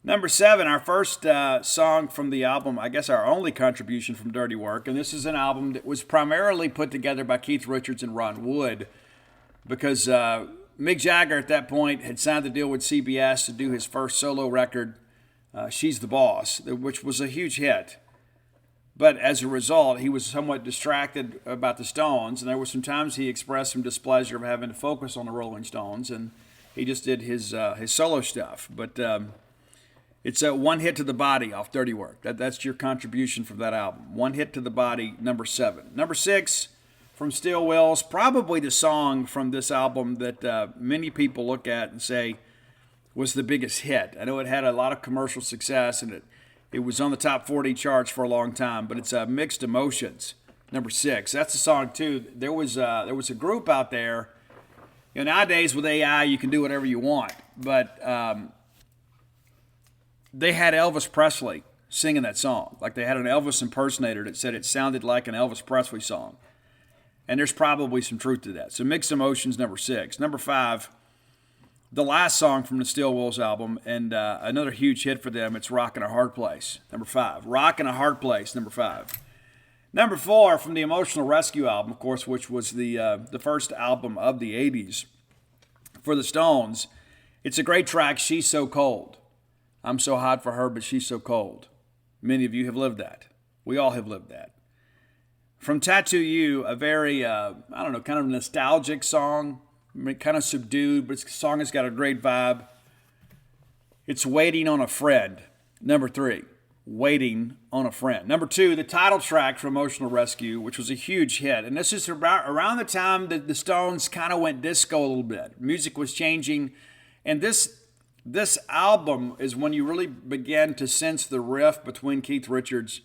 Number 7, our first song from the album, I guess our only contribution from Dirty Work. And this is an album that was primarily put together by Keith Richards and Ron Wood, because Mick Jagger at that point had signed the deal with CBS to do his first solo record, She's the Boss, which was a huge hit. But as a result, he was somewhat distracted about the Stones, and there were some times he expressed some displeasure of having to focus on the Rolling Stones, and he just did his solo stuff. But it's a One Hit to the Body off Dirty Work. That's your contribution from that album. One Hit to the Body, number 7. Number 6 from Steel Wheels, probably the song from this album that many people look at and say was the biggest hit. I know it had a lot of commercial success, and it was on the top 40 charts for a long time, but it's Mixed Emotions, number 6. That's the song, too. There was a group out there. Nowadays with AI, you can do whatever you want, but they had Elvis Presley singing that song. Like they had an Elvis impersonator that said it sounded like an Elvis Presley song. And there's probably some truth to that. So Mixed Emotions, number 6. Number 5, the last song from the Steel Wheels album, and another huge hit for them, it's Rockin' a Hard Place, number 5. Rockin' a Hard Place, number 5. Number 4 from the Emotional Rescue album, of course, which was the first album of the 80s for the Stones. It's a great track, She's So Cold. I'm so hot for her, but she's so cold. Many of you have lived that. We all have lived that. From Tattoo You, a very, kind of nostalgic song, kind of subdued, but the song has got a great vibe. It's Waiting on a Friend, number 3. Waiting on a Friend. Number 2, the title track from Emotional Rescue, which was a huge hit. And this is around the time that the Stones kind of went disco a little bit. Music was changing. And this album is when you really began to sense the rift between Keith Richards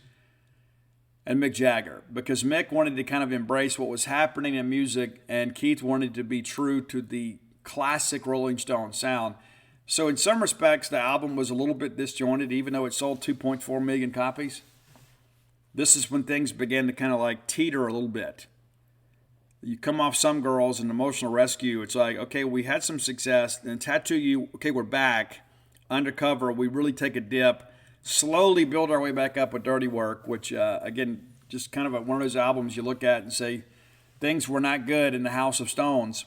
and Mick Jagger, because Mick wanted to kind of embrace what was happening in music, and Keith wanted to be true to the classic Rolling Stone sound. So in some respects, the album was a little bit disjointed, even though it sold 2.4 million copies. This is when things began to kind of like teeter a little bit. You come off Some Girls and Emotional Rescue, it's like, okay, we had some success. Then Tattoo You, okay, we're back. Undercover, we really take a dip. Slowly build our way back up with Dirty Work, which, again, just kind of one of those albums you look at and say, things were not good in the House of Stones.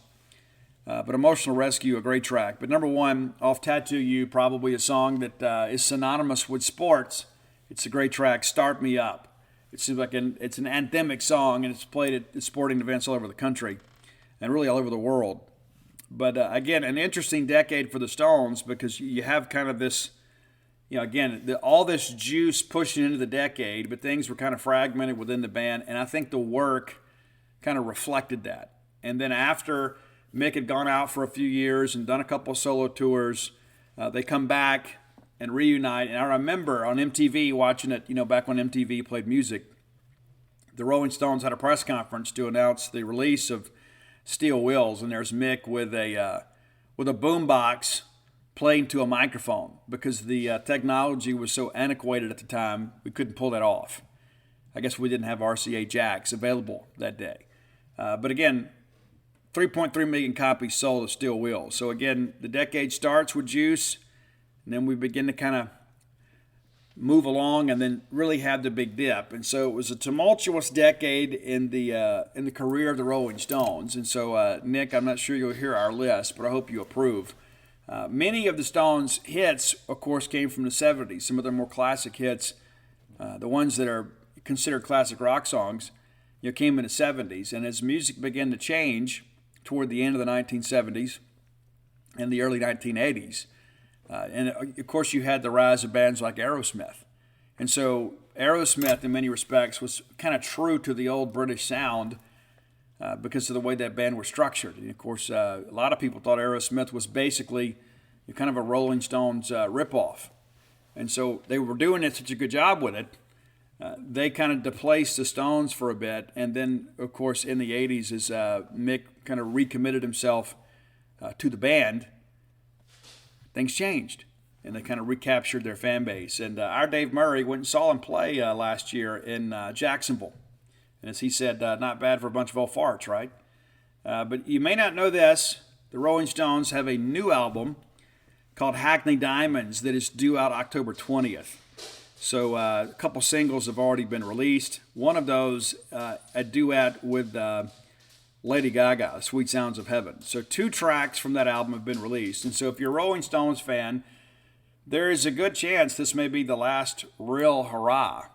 But Emotional Rescue, a great track. But number 1, off Tattoo You, probably a song that is synonymous with sports. It's a great track, Start Me Up. It seems like it's an anthemic song, and it's played at sporting events all over the country and really all over the world. But again, an interesting decade for the Stones, because you have kind of this, all this juice pushing into the decade, but things were kind of fragmented within the band, and I think the work kind of reflected that. And then after Mick had gone out for a few years and done a couple of solo tours, they come back and reunite. And I remember on MTV watching it, back when MTV played music, the Rolling Stones had a press conference to announce the release of Steel Wheels, and there's Mick with a boombox playing to a microphone, because the technology was so antiquated at the time, we couldn't pull that off. I guess we didn't have RCA jacks available that day. But again, 3.3 million copies sold of Steel Wheels. So again, the decade starts with Juice, and then we begin to kind of move along and then really have the big dip. And so it was a tumultuous decade in the career of the Rolling Stones. And so, Nick, I'm not sure you'll hear our list, but I hope you approve. Many of the Stones' hits, of course, came from the 70s. Some of their more classic hits, the ones that are considered classic rock songs, came in the 70s. And as music began to change toward the end of the 1970s and the early 1980s, and of course you had the rise of bands like Aerosmith. And so Aerosmith, in many respects, was kind of true to the old British sound because of the way that band was structured. And of course, a lot of people thought Aerosmith was basically kind of a Rolling Stones ripoff. And so they were doing such a good job with it, they kind of displaced the Stones for a bit. And then, of course, in the 80s, as Mick kind of recommitted himself to the band, things changed. And they kind of recaptured their fan base. And our Dave Murray went and saw them play last year in Jacksonville. And as he said, not bad for a bunch of old farts, right? But you may not know this. The Rolling Stones have a new album called Hackney Diamonds that is due out October 20th. So a couple singles have already been released. One of those, a duet with Lady Gaga, Sweet Sounds of Heaven. So 2 tracks from that album have been released. And so if you're a Rolling Stones fan, there is a good chance this may be the last real hurrah.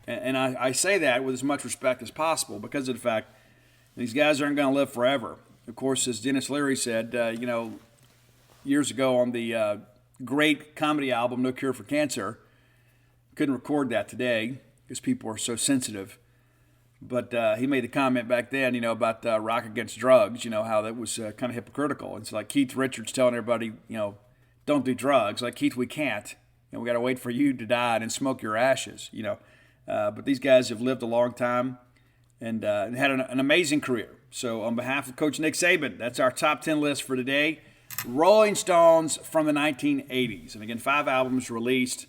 And I say that with as much respect as possible because of the fact these guys aren't going to live forever. Of course, as Dennis Leary said, years ago on the great comedy album, No Cure for Cancer, couldn't record that today because people are so sensitive. But he made the comment back then, about rock against drugs, how that was kind of hypocritical. It's like Keith Richards telling everybody, don't do drugs. Like, Keith, we can't. We got to wait for you to die and smoke your ashes, But these guys have lived a long time and had an amazing career. So on behalf of Coach Nick Saban, that's our top 10 list for today. Rolling Stones from the 1980s. And again, 5 albums released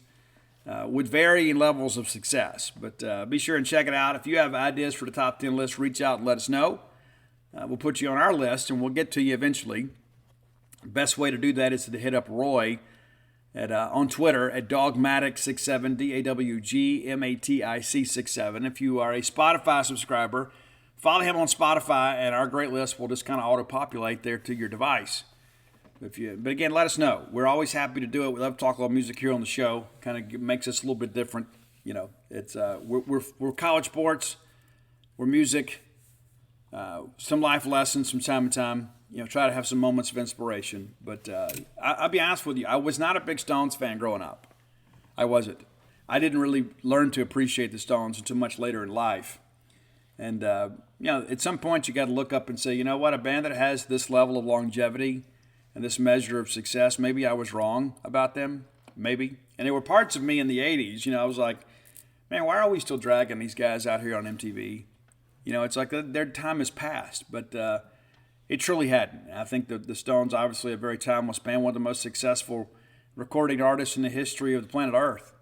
with varying levels of success. But be sure and check it out. If you have ideas for the top 10 list, reach out and let us know. We'll put you on our list and we'll get to you eventually. Best way to do that is to hit up Roy on Twitter at Dogmatic67, DAWGMATIC 67. If you are a Spotify subscriber, follow him on Spotify, and our great list will just kind of auto-populate there to your device. But again, let us know. We're always happy to do it. We love to talk a little music here on the show. Kind of makes us a little bit different. It's we're college sports, we're music, some life lessons from time to time. Try to have some moments of inspiration. But I'll be honest with you, I was not a big Stones fan growing up. I wasn't. I didn't really learn to appreciate the Stones until much later in life. And, at some point you got to look up and say, what, a band that has this level of longevity and this measure of success, maybe I was wrong about them, maybe. And there were parts of me in the 80s, I was like, man, why are we still dragging these guys out here on MTV? It's like their time has passed. But it truly hadn't. I think the Stones, obviously a very timeless band, one of the most successful recording artists in the history of the planet Earth.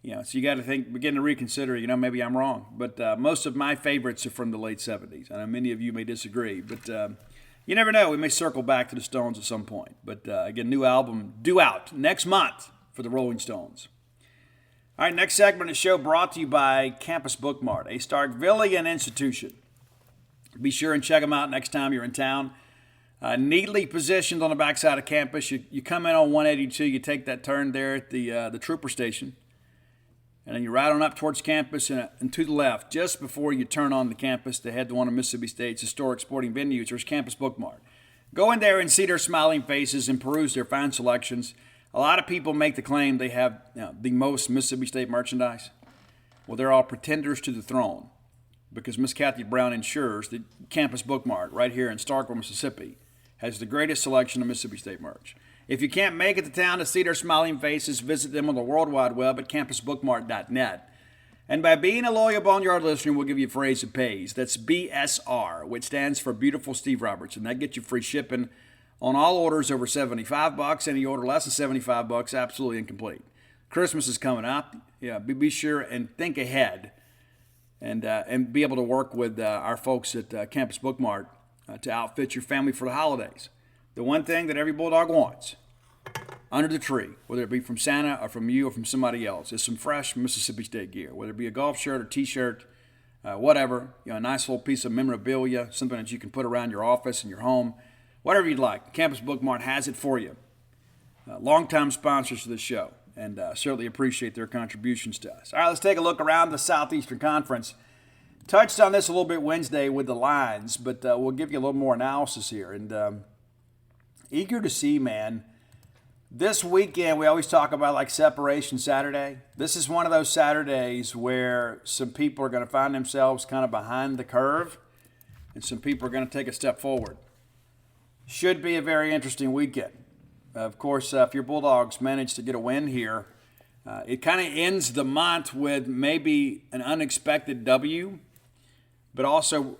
So you got to begin to reconsider, maybe I'm wrong. But most of my favorites are from the late 70s. I know many of you may disagree, but you never know. We may circle back to the Stones at some point. But again, new album due out next month for the Rolling Stones. All right, next segment of the show brought to you by Campus Bookmart, a Starkvillian institution. Be sure and check them out next time you're in town. Neatly positioned on the backside of campus. You come in on 182, you take that turn there at the trooper station, and then you ride on up towards campus and to the left, just before you turn on the campus to head to one of Mississippi State's historic sporting venues, there's Campus Bookmart. Go in there and see their smiling faces and peruse their fine selections. A lot of people make the claim they have the most Mississippi State merchandise. Well, they're all pretenders to the throne, because Miss Kathy Brown ensures that Campus Bookmart right here in Starkville, Mississippi, has the greatest selection of Mississippi State merch. If you can't make it to town to see their smiling faces, visit them on the World Wide Web at campusbookmart.net. And by being a loyal Boneyard listener, we'll give you a phrase that pays. That's BSR, which stands for Beautiful Steve Robertson. That gets you free shipping on all orders over $75. Any order less than $75, absolutely incomplete. Christmas is coming up. Be sure and think ahead. And be able to work with our folks at Campus Bookmart to outfit your family for the holidays. The one thing that every Bulldog wants under the tree, whether it be from Santa or from you or from somebody else, is some fresh Mississippi State gear, whether it be a golf shirt or T-shirt, whatever, a nice little piece of memorabilia, something that you can put around your office and your home, whatever you'd like. Campus Bookmart has it for you. Longtime sponsors of the show. and certainly appreciate their contributions to us. All right, let's take a look around the Southeastern Conference. Touched on this a little bit Wednesday with the lines, but we'll give you a little more analysis here. And eager to see, man. This weekend, we always talk about like Separation Saturday. This is one of those Saturdays where some people are going to find themselves kind of behind the curve, and some people are going to take a step forward. Should be a very interesting weekend. Of course, if your Bulldogs manage to get a win here, it kind of ends the month with maybe an unexpected W, but also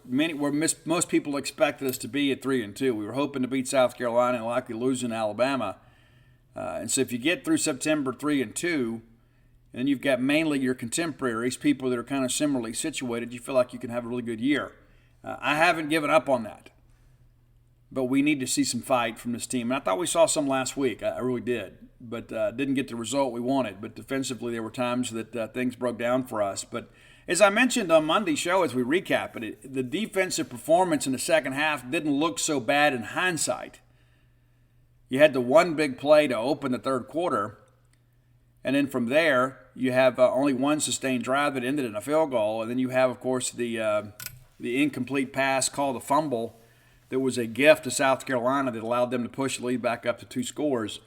most people expected us to be at 3-2. We were hoping to beat South Carolina and likely losing Alabama. And so if you get through September 3-2, and you've got mainly your contemporaries, people that are kind of similarly situated, you feel like you can have a really good year. I haven't given up on that. But we need to see some fight from this team. And I thought we saw some last week. I really did. But didn't get the result we wanted. But defensively, there were times that things broke down for us. But as I mentioned on Monday's show, as we recap it, the defensive performance in the second half didn't look so bad in hindsight. You had the one big play to open the third quarter. And then from there, you have only one sustained drive that ended in a field goal. And then you have, of course, the incomplete pass called a fumble. There was a gift to South Carolina that allowed them to push the lead back up to 2 scores.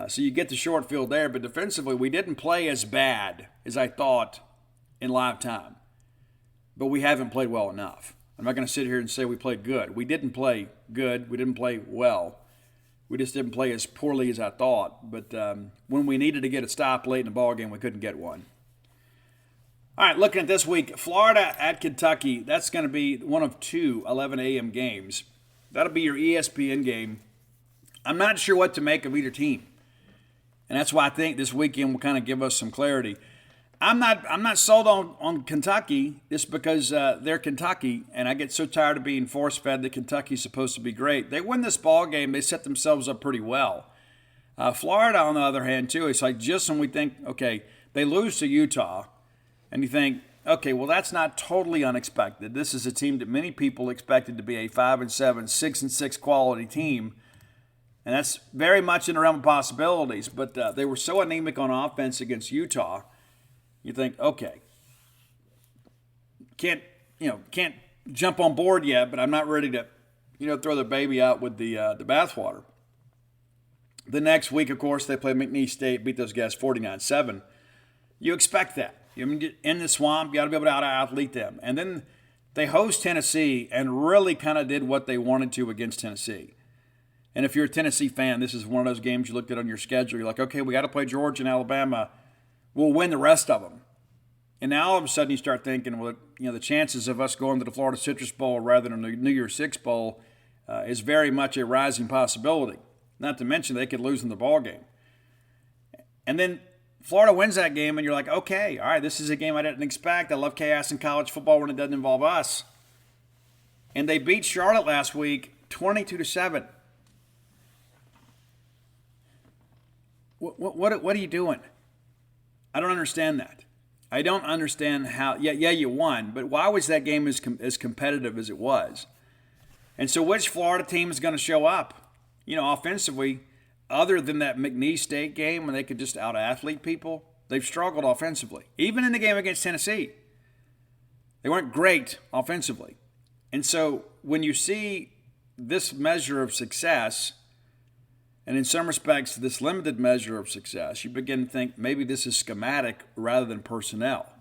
So you get the short field there. But defensively, we didn't play as bad as I thought in live time. But we haven't played well enough. I'm not going to sit here and say we played good. We didn't play good. We didn't play well. We just didn't play as poorly as I thought. But when we needed to get a stop late in the ballgame, we couldn't get one. All right, looking at this week, Florida at Kentucky. That's going to be one of 2 11 a.m. games. That'll be your ESPN game. I'm not sure what to make of either team. And that's why I think this weekend will kind of give us some clarity. I'm not sold on Kentucky just because they're Kentucky, and I get so tired of being force-fed that Kentucky's supposed to be great. They win this ball game, they set themselves up pretty well. Florida, on the other hand, too, it's like just when we think, okay, they lose to Utah, and you think, okay, well, that's not totally unexpected. This is a team that many people expected to be a 5-7, 6-6 quality team, and that's very much in the realm of possibilities. But they were so anemic on offense against Utah. You think, okay, can't jump on board yet, but I'm not ready to, throw the baby out with the bathwater. The next week, of course, they play McNeese State, beat those guys 49-7. You expect that. In the swamp, you got to be able to out-athlete them. And then they host Tennessee and really kind of did what they wanted to against Tennessee. And if you're a Tennessee fan, this is one of those games you looked at on your schedule. You're like, okay, we got to play Georgia and Alabama. We'll win the rest of them. And now all of a sudden you start thinking, well, the chances of us going to the Florida Citrus Bowl rather than the New Year's Six Bowl is very much a rising possibility. Not to mention they could lose in the ball game. And then Florida wins that game, and you're like, okay, all right, this is a game I didn't expect. I love chaos in college football when it doesn't involve us. And they beat Charlotte last week 22-7. What are you doing? I don't understand that. I don't understand how. Yeah, you won, but why was that game as competitive as it was? And so, which Florida team is going to show up? Offensively, other than that McNeese State game when they could just out-athlete people, they've struggled offensively. Even in the game against Tennessee, they weren't great offensively. And so, when you see this measure of success, and in some respects, this limited measure of success, you begin to think maybe this is schematic rather than personnel.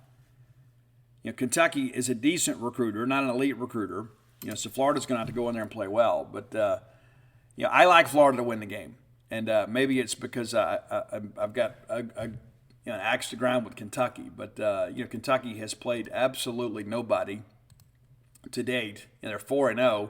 Kentucky is a decent recruiter, not an elite recruiter. So Florida's going to have to go in there and play well. But, I like Florida to win the game. And maybe it's because I've got an axe to grind with Kentucky. But, Kentucky has played absolutely nobody to date. They're 4-0.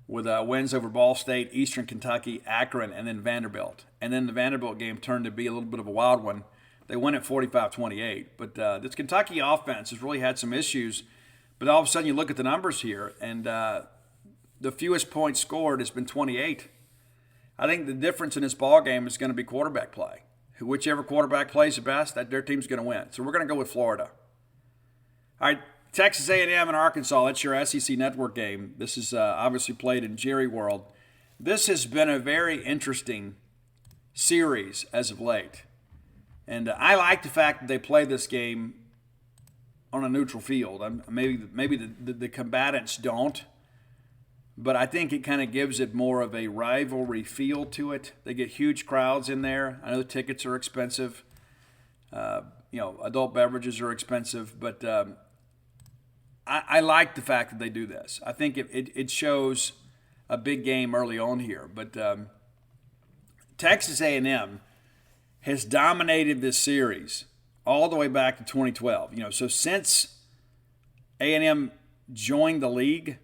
With wins over Ball State, Eastern Kentucky, Akron, and then Vanderbilt. And then the Vanderbilt game turned to be a little bit of a wild one. They won at 45-28. But this Kentucky offense has really had some issues. But all of a sudden you look at the numbers here, and the fewest points scored has been 28. I think the difference in this ball game is going to be quarterback play. Whichever quarterback plays the best, their team's going to win. So we're going to go with Florida. All right. Texas A&M and Arkansas, that's your SEC Network game. This is obviously played in Jerry World. This has been a very interesting series as of late. And I like the fact that they play this game on a neutral field. Maybe the combatants don't, but I think it kind of gives it more of a rivalry feel to it. They get huge crowds in there. I know the tickets are expensive. Adult beverages are expensive, but I like the fact that they do this. I think it shows a big game early on here. But Texas A&M has dominated this series all the way back to 2012. So since A&M joined the league,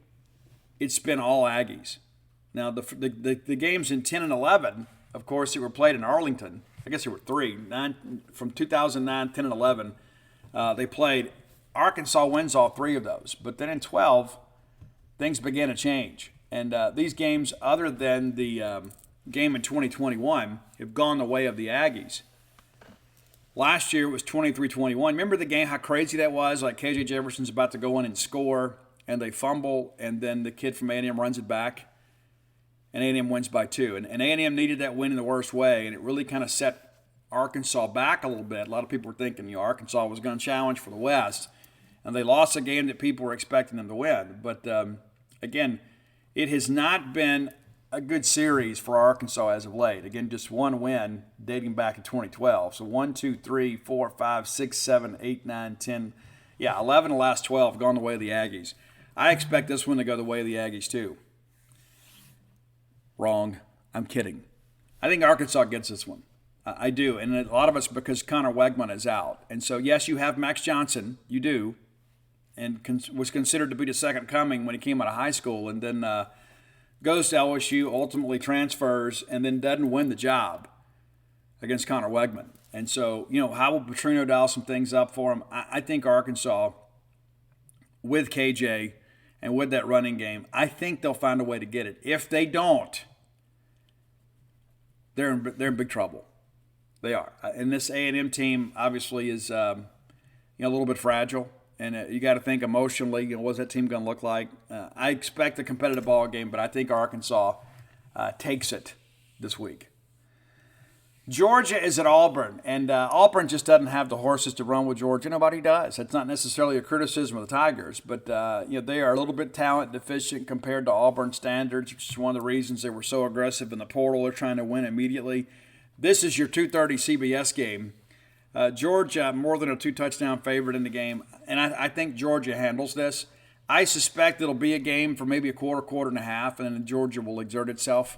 it's been all Aggies. Now, the games in 10 and 11, of course, that were played in Arlington, I guess there were three, from 2009, 10, and 11, they played. Arkansas wins all three of those. But then in 12, things began to change. And these games, other than the game in 2021, have gone the way of the Aggies. Last year it was 23-21. Remember the game, how crazy that was? Like KJ Jefferson's about to go in and score, and they fumble, and then the kid from A&M runs it back, and A&M wins by 2. And A&M needed that win in the worst way, and it really kind of set Arkansas back a little bit. A lot of people were thinking, Arkansas was going to challenge for the West, and they lost a game that people were expecting them to win. But, again, it has not been a good series for Arkansas as of late. Again, just one win dating back to 2012. So 1, 2, 3, 4, 5, 6, 7, 8, 9, 10. 11 of the last 12 have gone the way of the Aggies. I expect this one to go the way of the Aggies too. Wrong. I'm kidding. I think Arkansas gets this one. I do. And a lot of it's because Connor Wegman is out. And so, yes, you have Max Johnson. You do. And was considered to be the second coming when he came out of high school, and then goes to LSU, ultimately transfers, and then doesn't win the job against Connor Wegman. And so, how will Petrino dial some things up for him? I think Arkansas, with KJ and with that running game, I think they'll find a way to get it. If they don't, they're in big trouble. They are. And this A&M team obviously is a little bit fragile. And you got to think emotionally, what's that team going to look like? I expect a competitive ball game, but I think Arkansas takes it this week. Georgia is at Auburn, and Auburn just doesn't have the horses to run with Georgia. Nobody does. That's not necessarily a criticism of the Tigers, but they are a little bit talent deficient compared to Auburn standards, which is one of the reasons they were so aggressive in the portal. They're trying to win immediately. This is your 2:30 CBS game. Georgia, more than a 2-touchdown favorite in the game, and I think Georgia handles this. I suspect it'll be a game for maybe a quarter and a half, and then Georgia will exert itself.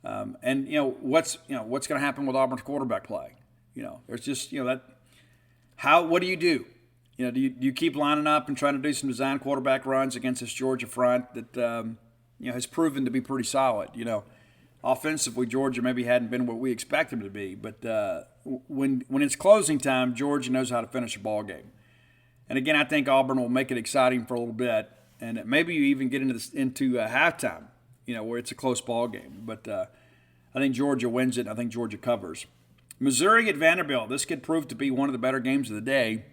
And what's going to happen with Auburn's quarterback play? There's just that. What do you do? Do you keep lining up and trying to do some design quarterback runs against this Georgia front that has proven to be pretty solid? Offensively, Georgia maybe hadn't been what we expect them to be, but when it's closing time, Georgia knows how to finish a ball game. And again, I think Auburn will make it exciting for a little bit, and maybe you even get into halftime, where it's a close ball game. But I think Georgia wins it. I think Georgia covers. Missouri at Vanderbilt. This could prove to be one of the better games of the day,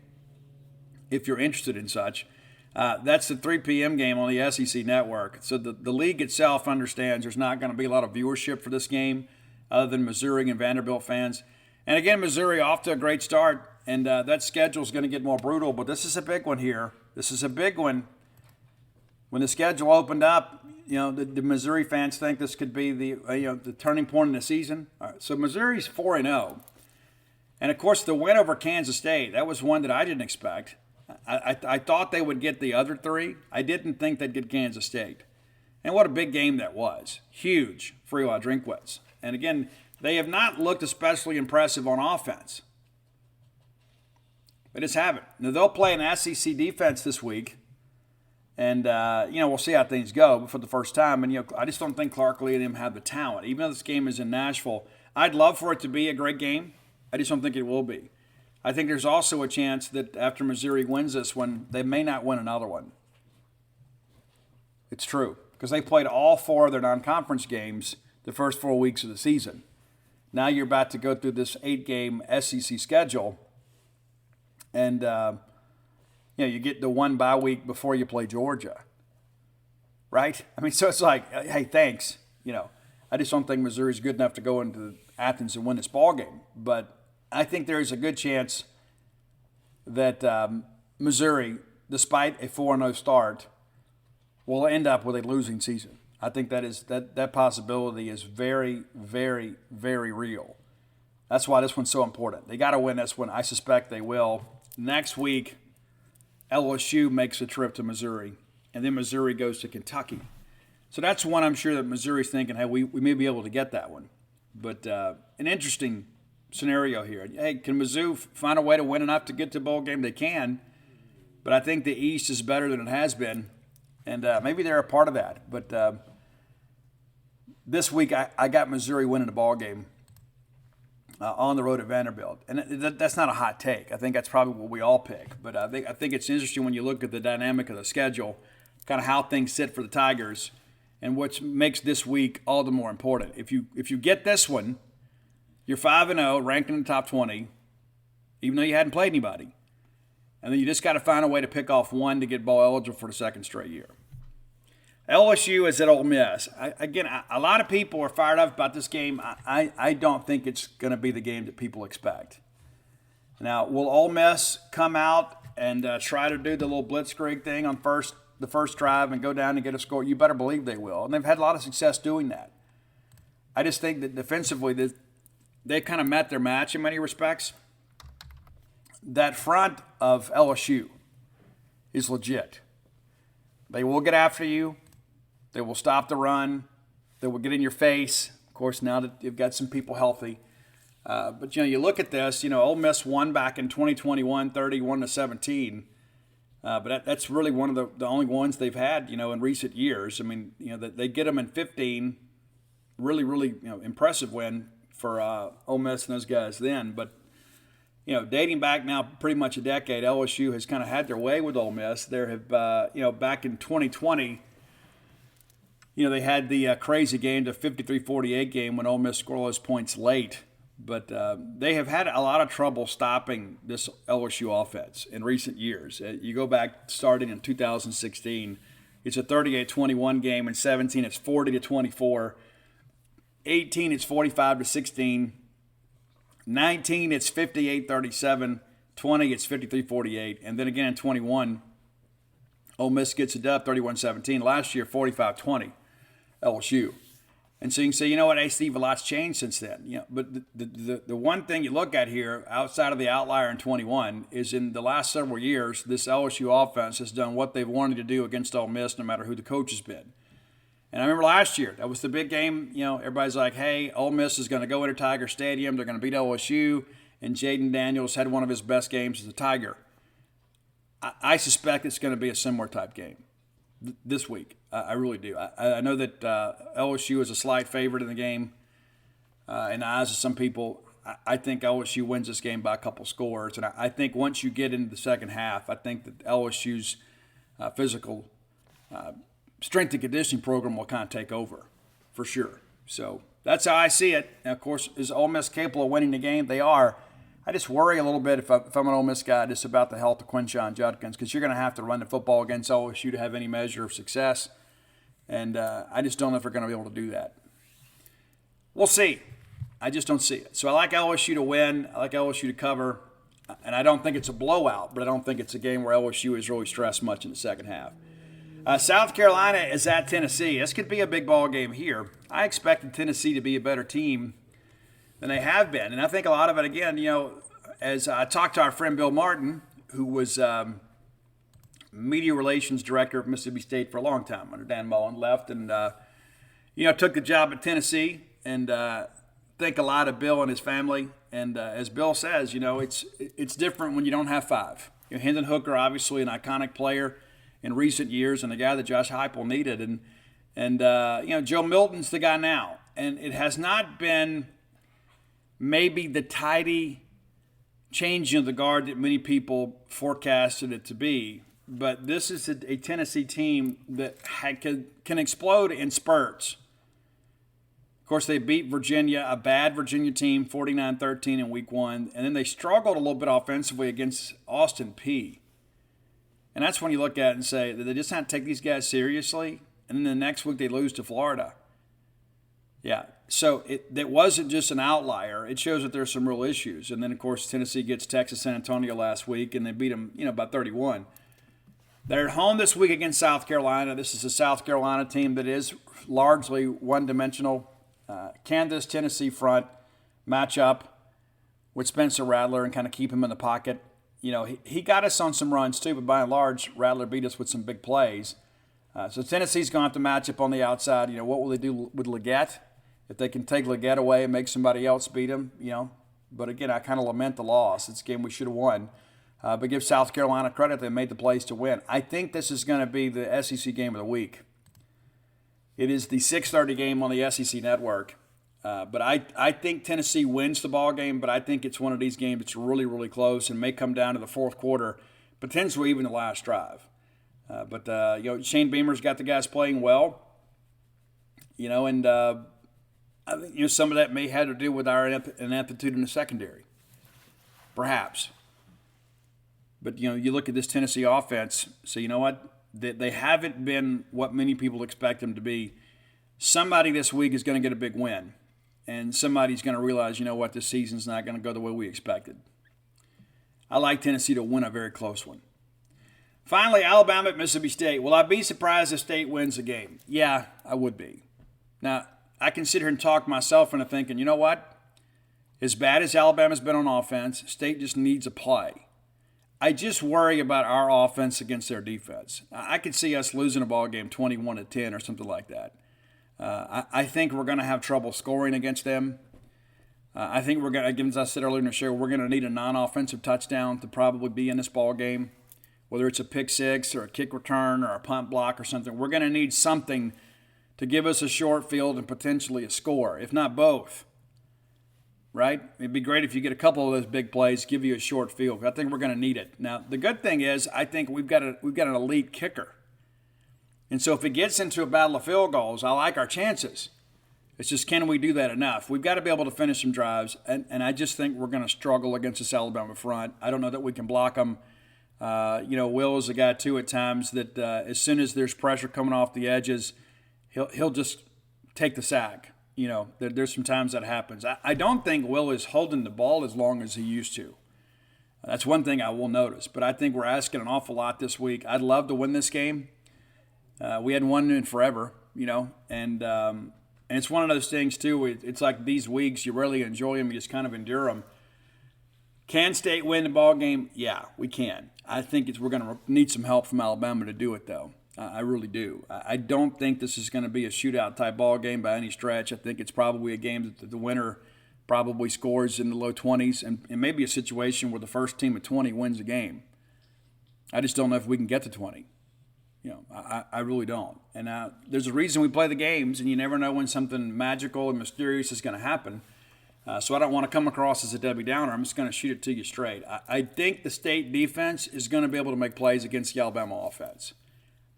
if you're interested in such. That's the 3 p.m. game on the SEC network. So the league itself understands there's not going to be a lot of viewership for this game other than Missouri and Vanderbilt fans. And again, Missouri off to a great start, and that schedule is going to get more brutal. But this is a big one here. This is a big one. When the schedule opened up, the Missouri fans think this could be the turning point in the season. All right, so Missouri's 4-0. And, of course, the win over Kansas State, that was one that I didn't expect. I thought they would get the other three. I didn't think they'd get Kansas State. And what a big game that was. Huge for Eli Drinkwitz. And again, they have not looked especially impressive on offense. They just haven't. Now, they'll play an SEC defense this week. And, we'll see how things go for the first time. And, I just don't think Clark Lee and them have the talent. Even though this game is in Nashville, I'd love for it to be a great game. I just don't think it will be. I think there's also a chance that after Missouri wins this one, they may not win another one. It's true. Because they played all 4 of their non-conference games the first 4 weeks of the season. Now you're about to go through this 8-game SEC schedule. And, you get the one bye week before you play Georgia. Right? I mean, so it's like, hey, thanks. I just don't think Missouri's good enough to go into Athens and win this ball game. But I think there is a good chance that Missouri, despite a 4-0 start, will end up with a losing season. I think that possibility is very, very, very real. That's why this one's so important. They got to win this one. I suspect they will. Next week, LSU makes a trip to Missouri, and then Missouri goes to Kentucky. So that's one I'm sure that Missouri's thinking, hey, we may be able to get that one. But an interesting scenario here. Hey, can Mizzou find a way to win enough to get to a bowl game? They can, but I think the East is better than it has been, and maybe they're a part of that. But this week I got Missouri winning a ball game on the road at Vanderbilt, and that's not a hot take. I think that's probably what we all pick. But I think it's interesting when you look at the dynamic of the schedule, kind of how things sit for the Tigers, and what makes this week all the more important. If you get this one, you're 5-0, ranked in the top 20, even though you hadn't played anybody. And then you just got to find a way to pick off one to get bowl eligible for the second straight year. LSU is at Ole Miss. A lot of people are fired up about this game. I don't think it's going to be the game that people expect. Now, will Ole Miss come out and try to do the little blitzkrieg thing on the first drive and go down and get a score? You better believe they will. And they've had a lot of success doing that. I just think that defensively they kind of met their match in many respects. That front of LSU is legit. They will get after you. They will stop the run. They will get in your face. Of course, now that you've got some people healthy. But, you look at this, Ole Miss won back in 2021, 31-17. But that's really one of the only ones they've had, in recent years. I mean, they get them in 15. Really, really, impressive win for Ole Miss and those guys then. But, dating back now pretty much a decade, LSU has kind of had their way with Ole Miss. There have, back in 2020, they had the crazy game, the 53-48 game when Ole Miss scored all those points late. But they have had a lot of trouble stopping this LSU offense in recent years. You go back starting in 2016, it's a 38-21 game. In 17, it's 40-24. 18, it's 45-16. 19, it's 58-37. 20, it's 53-48. And then again in 21, Ole Miss gets it up 31-17. Last year, 45-20, LSU. And so you can say, hey, Steve, a lot's changed since then. But the one thing you look at here, outside of the outlier in 21, is in the last several years, this LSU offense has done what they've wanted to do against Ole Miss, no matter who the coach has been. And I remember last year, that was the big game. Everybody's like, hey, Ole Miss is going to go into Tiger Stadium. They're going to beat LSU. And Jaden Daniels had one of his best games as a Tiger. I suspect it's going to be a similar type game this week. I really do. I know that LSU is a slight favorite in the game. In the eyes of some people, I think LSU wins this game by a couple scores. And I think once you get into the second half, I think that LSU's physical strength and conditioning program will kind of take over for sure. So that's how I see it. Now, of course, is Ole Miss capable of winning the game? They are. I just worry a little bit if I'm an Ole Miss guy just about the health of Quinshon Judkins, because you're going to have to run the football against LSU to have any measure of success. And I just don't know if they're going to be able to do that. We'll see. I just don't see it. So I like LSU to win. I like LSU to cover. And I don't think it's a blowout, but I don't think it's a game where LSU is really stressed much in the second half. South Carolina is at Tennessee. This could be a big ball game here. I expected Tennessee to be a better team than they have been. And I think a lot of it, again, as I talked to our friend Bill Martin, who was media relations director of Mississippi State for a long time under Dan Mullen, left and, took the job at Tennessee. And think a lot of Bill and his family. And as Bill says, it's different when you don't have five. Hendon Hooker, obviously an iconic player in recent years, and the guy that Josh Heupel needed, and Joe Milton's the guy now, and it has not been maybe the tidy changing of the guard that many people forecasted it to be, but this is a Tennessee team that can explode in spurts. Of course, they beat Virginia, a bad Virginia team, 49-13 in week one, and then they struggled a little bit offensively against Austin Peay. And that's when you look at it and say that they just have to take these guys seriously. And then the next week they lose to Florida. Yeah, So that wasn't just an outlier. It shows that there's some real issues. And then, of course, Tennessee gets Texas San Antonio last week, and they beat them, by 31. They're at home this week against South Carolina. This is a South Carolina team that is largely one-dimensional. Kansas-Tennessee front matchup with Spencer Rattler and kind of keep him in the pocket. He got us on some runs too, but by and large, Rattler beat us with some big plays. So Tennessee's going to have to match up on the outside. What will they do with Leggett? If they can take Leggett away and make somebody else beat him, But again, I kind of lament the loss. It's a game we should have won. But give South Carolina credit. They made the plays to win. I think this is going to be the SEC game of the week. It is the 6:30 game on the SEC network. But I think Tennessee wins the ball game, but I think it's one of these games that's really, really close and may come down to the fourth quarter, potentially even the last drive. But Shane Beamer's got the guys playing well, and I think some of that may have to do with our ineptitude in the secondary, perhaps. But you look at this Tennessee offense, so you know what? They haven't been what many people expect them to be. Somebody this week is going to get a big win. And somebody's going to realize, this season's not going to go the way we expected. I like Tennessee to win a very close one. Finally, Alabama at Mississippi State. Will I be surprised if State wins the game? Yeah, I would be. Now, I can sit here and talk myself into thinking, you know what? As bad as Alabama's been on offense, State just needs a play. I just worry about our offense against their defense. I could see us losing a ball game 21-10 or something like that. I think we're going to have trouble scoring against them. I think we're going to, as I said earlier in the show, we're going to need a non-offensive touchdown to probably be in this ball game, whether it's a pick six or a kick return or a punt block or something. We're going to need something to give us a short field and potentially a score, if not both. Right? It'd be great if you get a couple of those big plays, give you a short field. I think we're going to need it. Now, the good thing is, I think we've got an elite kicker. And so if it gets into a battle of field goals, I like our chances. It's just, can we do that enough? We've got to be able to finish some drives, and I just think we're going to struggle against this Alabama front. I don't know that we can block them. Will is a guy, too, at times that as soon as there's pressure coming off the edges, he'll just take the sack. There's some times that happens. I don't think Will is holding the ball as long as he used to. That's one thing I will notice. But I think we're asking an awful lot this week. I'd love to win this game. We hadn't won in forever, and it's one of those things, too. It's like these weeks, you really enjoy them, you just kind of endure them. Can State win the ball game? Yeah, we can. I think we're going to need some help from Alabama to do it, though. I really do. I don't think this is going to be a shootout-type ball game by any stretch. I think it's probably a game that the winner probably scores in the low 20s, and maybe a situation where the first team at 20 wins the game. I just don't know if we can get to 20. I really don't. And there's a reason we play the games, and you never know when something magical and mysterious is going to happen. So I don't want to come across as a Debbie Downer. I'm just going to shoot it to you straight. I think the State defense is going to be able to make plays against the Alabama offense.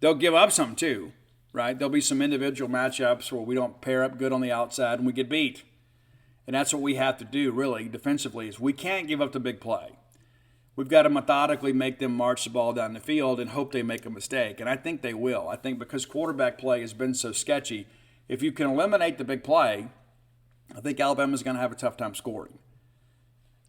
They'll give up some too, right? There'll be some individual matchups where we don't pair up good on the outside and we get beat. And that's what we have to do, really, defensively, is we can't give up the big play. We've got to methodically make them march the ball down the field and hope they make a mistake. And I think they will. I think because quarterback play has been so sketchy, if you can eliminate the big play, I think Alabama's going to have a tough time scoring.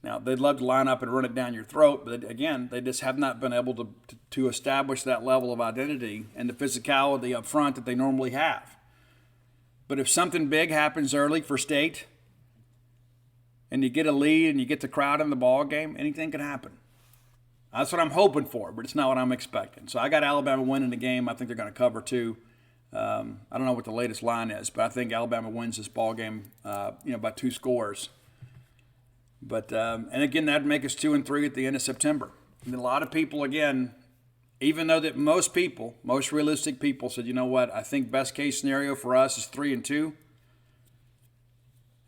Now, they'd love to line up and run it down your throat, but again, they just have not been able to establish that level of identity and the physicality up front that they normally have. But if something big happens early for State and you get a lead and you get the crowd in the ball game, anything can happen. That's what I'm hoping for, but it's not what I'm expecting. So I got Alabama winning the game. I think they're going to cover too. I don't know what the latest line is, but I think Alabama wins this ball game, by 2 scores. But and again, that'd make us 2-3 at the end of September. And a lot of people, again, even though that most realistic people said, you know what, I think best case scenario for us is 3-2.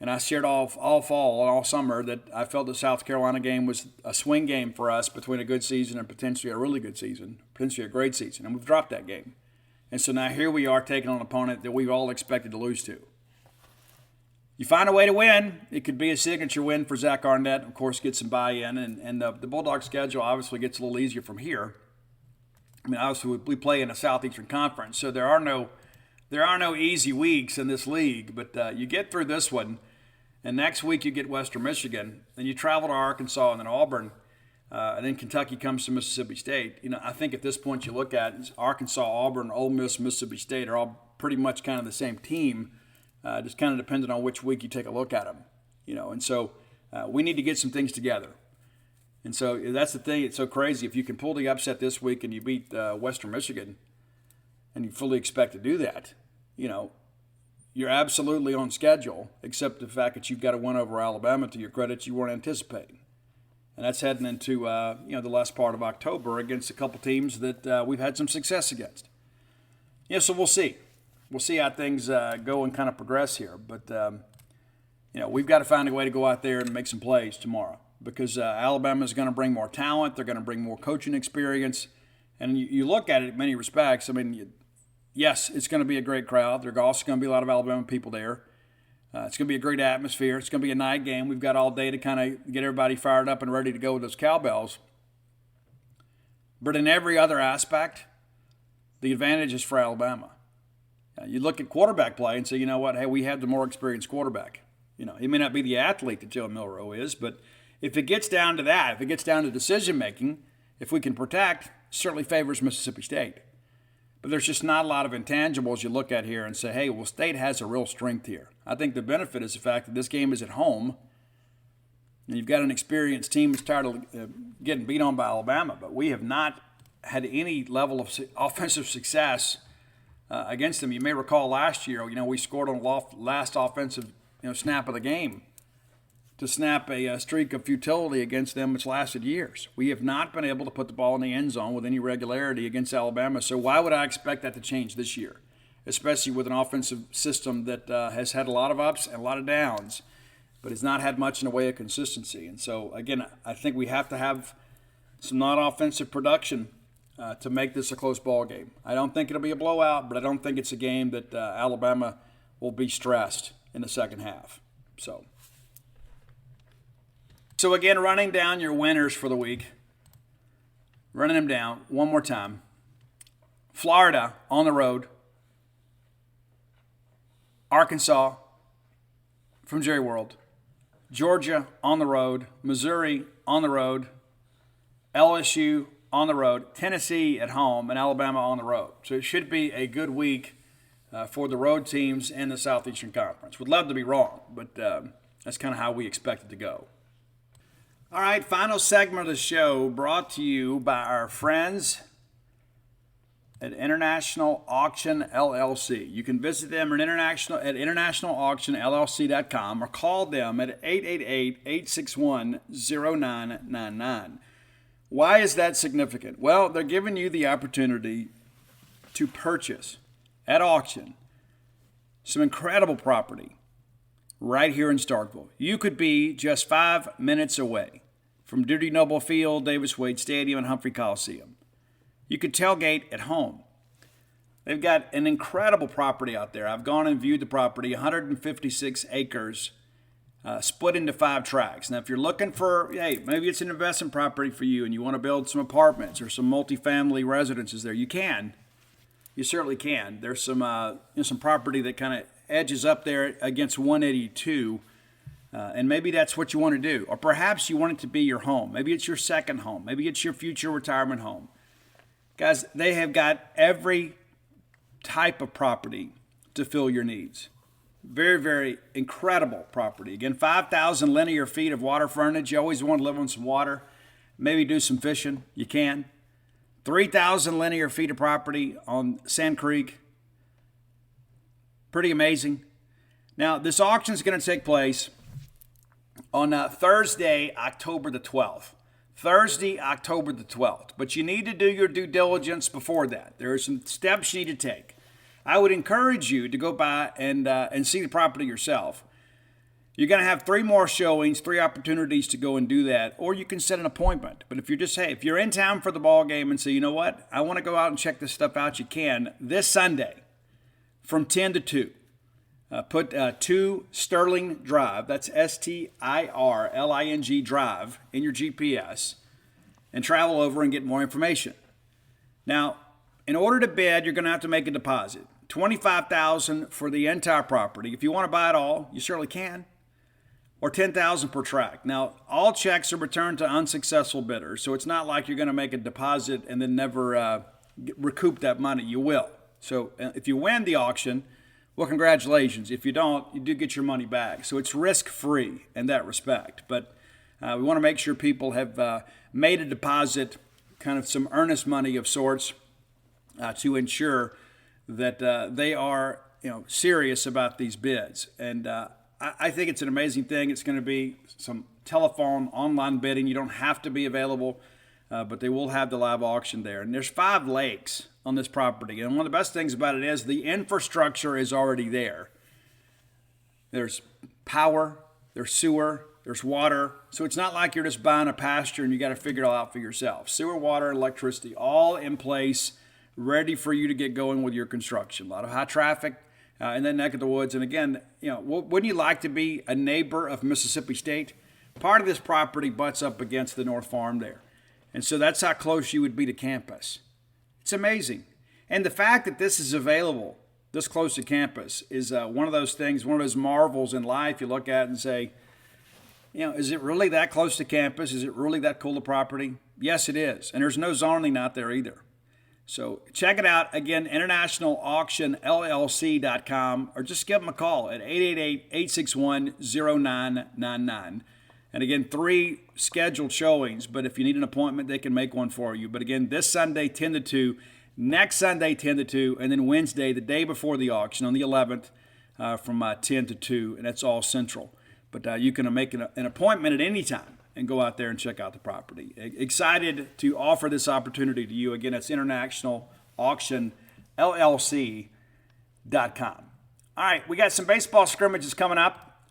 And I shared all fall and all summer that I felt the South Carolina game was a swing game for us between a good season and potentially a really good season, potentially a great season. And we've dropped that game. And so now here we are taking on an opponent that we've all expected to lose to. You find a way to win, it could be a signature win for Zach Arnett, of course, get some buy-in. And the Bulldogs schedule obviously gets a little easier from here. I mean, obviously we play in a Southeastern Conference, so there are no there are no easy weeks in this league, but you get through this one, and next week you get Western Michigan, then you travel to Arkansas and then Auburn, and then Kentucky comes to Mississippi State. I think at this point you look at Arkansas, Auburn, Ole Miss, Mississippi State are all pretty much kind of the same team, just kind of depending on which week you take a look at them. And so we need to get some things together. And so that's the thing. It's so crazy. If you can pull the upset this week and you beat Western Michigan, and you fully expect to do that, you're absolutely on schedule, except the fact that you've got to win over Alabama, to your credit, you weren't anticipating. And that's heading into the last part of October against a couple teams that we've had some success against. So we'll see. We'll see how things go and kind of progress here. But, we've got to find a way to go out there and make some plays tomorrow, because Alabama is going to bring more talent. They're going to bring more coaching experience. And you look at it in many respects. I mean, yes, it's going to be a great crowd. There's also going to be a lot of Alabama people there. It's going to be a great atmosphere. It's going to be a night game. We've got all day to kind of get everybody fired up and ready to go with those cowbells. But in every other aspect, the advantage is for Alabama. You look at quarterback play and say, you know what, hey, we have the more experienced quarterback. He may not be the athlete that Joe Milroe is, but if it gets down to that, if it gets down to decision-making, if we can protect, certainly favors Mississippi State. But there's just not a lot of intangibles you look at here and say, hey, well, State has a real strength here. I think the benefit is the fact that this game is at home, and you've got an experienced team that's tired of getting beat on by Alabama. But we have not had any level of offensive success against them. You may recall last year, we scored on the last offensive snap of the game to snap a streak of futility against them, which lasted years. We have not been able to put the ball in the end zone with any regularity against Alabama. So why would I expect that to change this year, especially with an offensive system that has had a lot of ups and a lot of downs, but has not had much in the way of consistency? And so, again, I think we have to have some non-offensive production to make this a close ball game. I don't think it'll be a blowout, but I don't think it's a game that Alabama will be stressed in the second half. So again, running down your winners for the week. Running them down one more time. Florida on the road. Arkansas from Jerry World. Georgia on the road. Missouri on the road. LSU on the road. Tennessee at home. And Alabama on the road. So it should be a good week for the road teams in the Southeastern Conference. Would love to be wrong, but that's kind of how we expect it to go. All right, final segment of the show brought to you by our friends at International Auction LLC. You can visit them at internationalauctionllc.com or call them at 888-861-0999. Why is that significant? Well, they're giving you the opportunity to purchase at auction some incredible property right here in Starkville. You could be just 5 minutes away from Duty Noble Field, Davis Wade Stadium, and Humphrey Coliseum. You could tailgate at home. They've got an incredible property out there. I've gone and viewed the property, 156 acres, split into 5 tracts. Now, if you're looking for, hey, maybe it's an investment property for you and you want to build some apartments or some multifamily residences there, you can. You certainly can. There's some some property that kind of edges up there against 182, and maybe that's what you want to do. Or perhaps you want it to be your home. Maybe it's your second home. Maybe it's your future retirement home. Guys, they have got every type of property to fill your needs. Very, very incredible property. Again, 5,000 linear feet of water frontage. You always want to live on some water. Maybe do some fishing. You can. 3,000 linear feet of property on Sand Creek. Pretty amazing. Now, this auction is going to take place on Thursday, October the 12th. Thursday, October the 12th. But you need to do your due diligence before that. There are some steps you need to take. I would encourage you to go by and see the property yourself. You're going to have 3 more showings, 3 opportunities to go and do that, or you can set an appointment. But if if you're in town for the ball game and say, you know what, I want to go out and check this stuff out, you can. This Sunday from 10 to 2. Put 2 Sterling Drive, that's STIRLING Drive, in your GPS and travel over and get more information. Now, in order to bid, you're going to have to make a deposit. $25,000 for the entire property. If you want to buy it all, you certainly can. Or $10,000 per tract. Now, all checks are returned to unsuccessful bidders, so it's not like you're going to make a deposit and then never recoup that money. You will. So if you win the auction, well, congratulations. If you don't, you do get your money back. So it's risk-free in that respect. But we want to make sure people have made a deposit, kind of some earnest money of sorts, to ensure that they are, serious about these bids. And I think it's an amazing thing. It's going to be some telephone, online bidding. You don't have to be available, but they will have the live auction there. And there's 5 lakes on this property. And one of the best things about it is the infrastructure is already there. There's power, there's sewer, there's water. So it's not like you're just buying a pasture and you got to figure it all out for yourself. Sewer, water, electricity, all in place, ready for you to get going with your construction. A lot of high traffic in that neck of the woods. And again, wouldn't you like to be a neighbor of Mississippi State? Part of this property butts up against the North Farm there. And so that's how close you would be to campus. It's amazing. And the fact that this is available this close to campus is one of those things, one of those marvels in life you look at and say, is it really that close to campus? Is it really that cool a property? Yes, it is. And there's no zoning out there either. So check it out. Again, internationalauctionllc.com, or just give them a call at 888-861-0999. And again, 3 scheduled showings, but if you need an appointment, they can make one for you. But again, this Sunday, 10 to 2, next Sunday, 10 to 2, and then Wednesday, the day before the auction, on the 11th, from 10 to 2, and that's all central. But you can make an appointment at any time and go out there and check out the property. Excited to offer this opportunity to you. Again, it's internationalauctionllc.com. All right, we got some baseball scrimmages coming up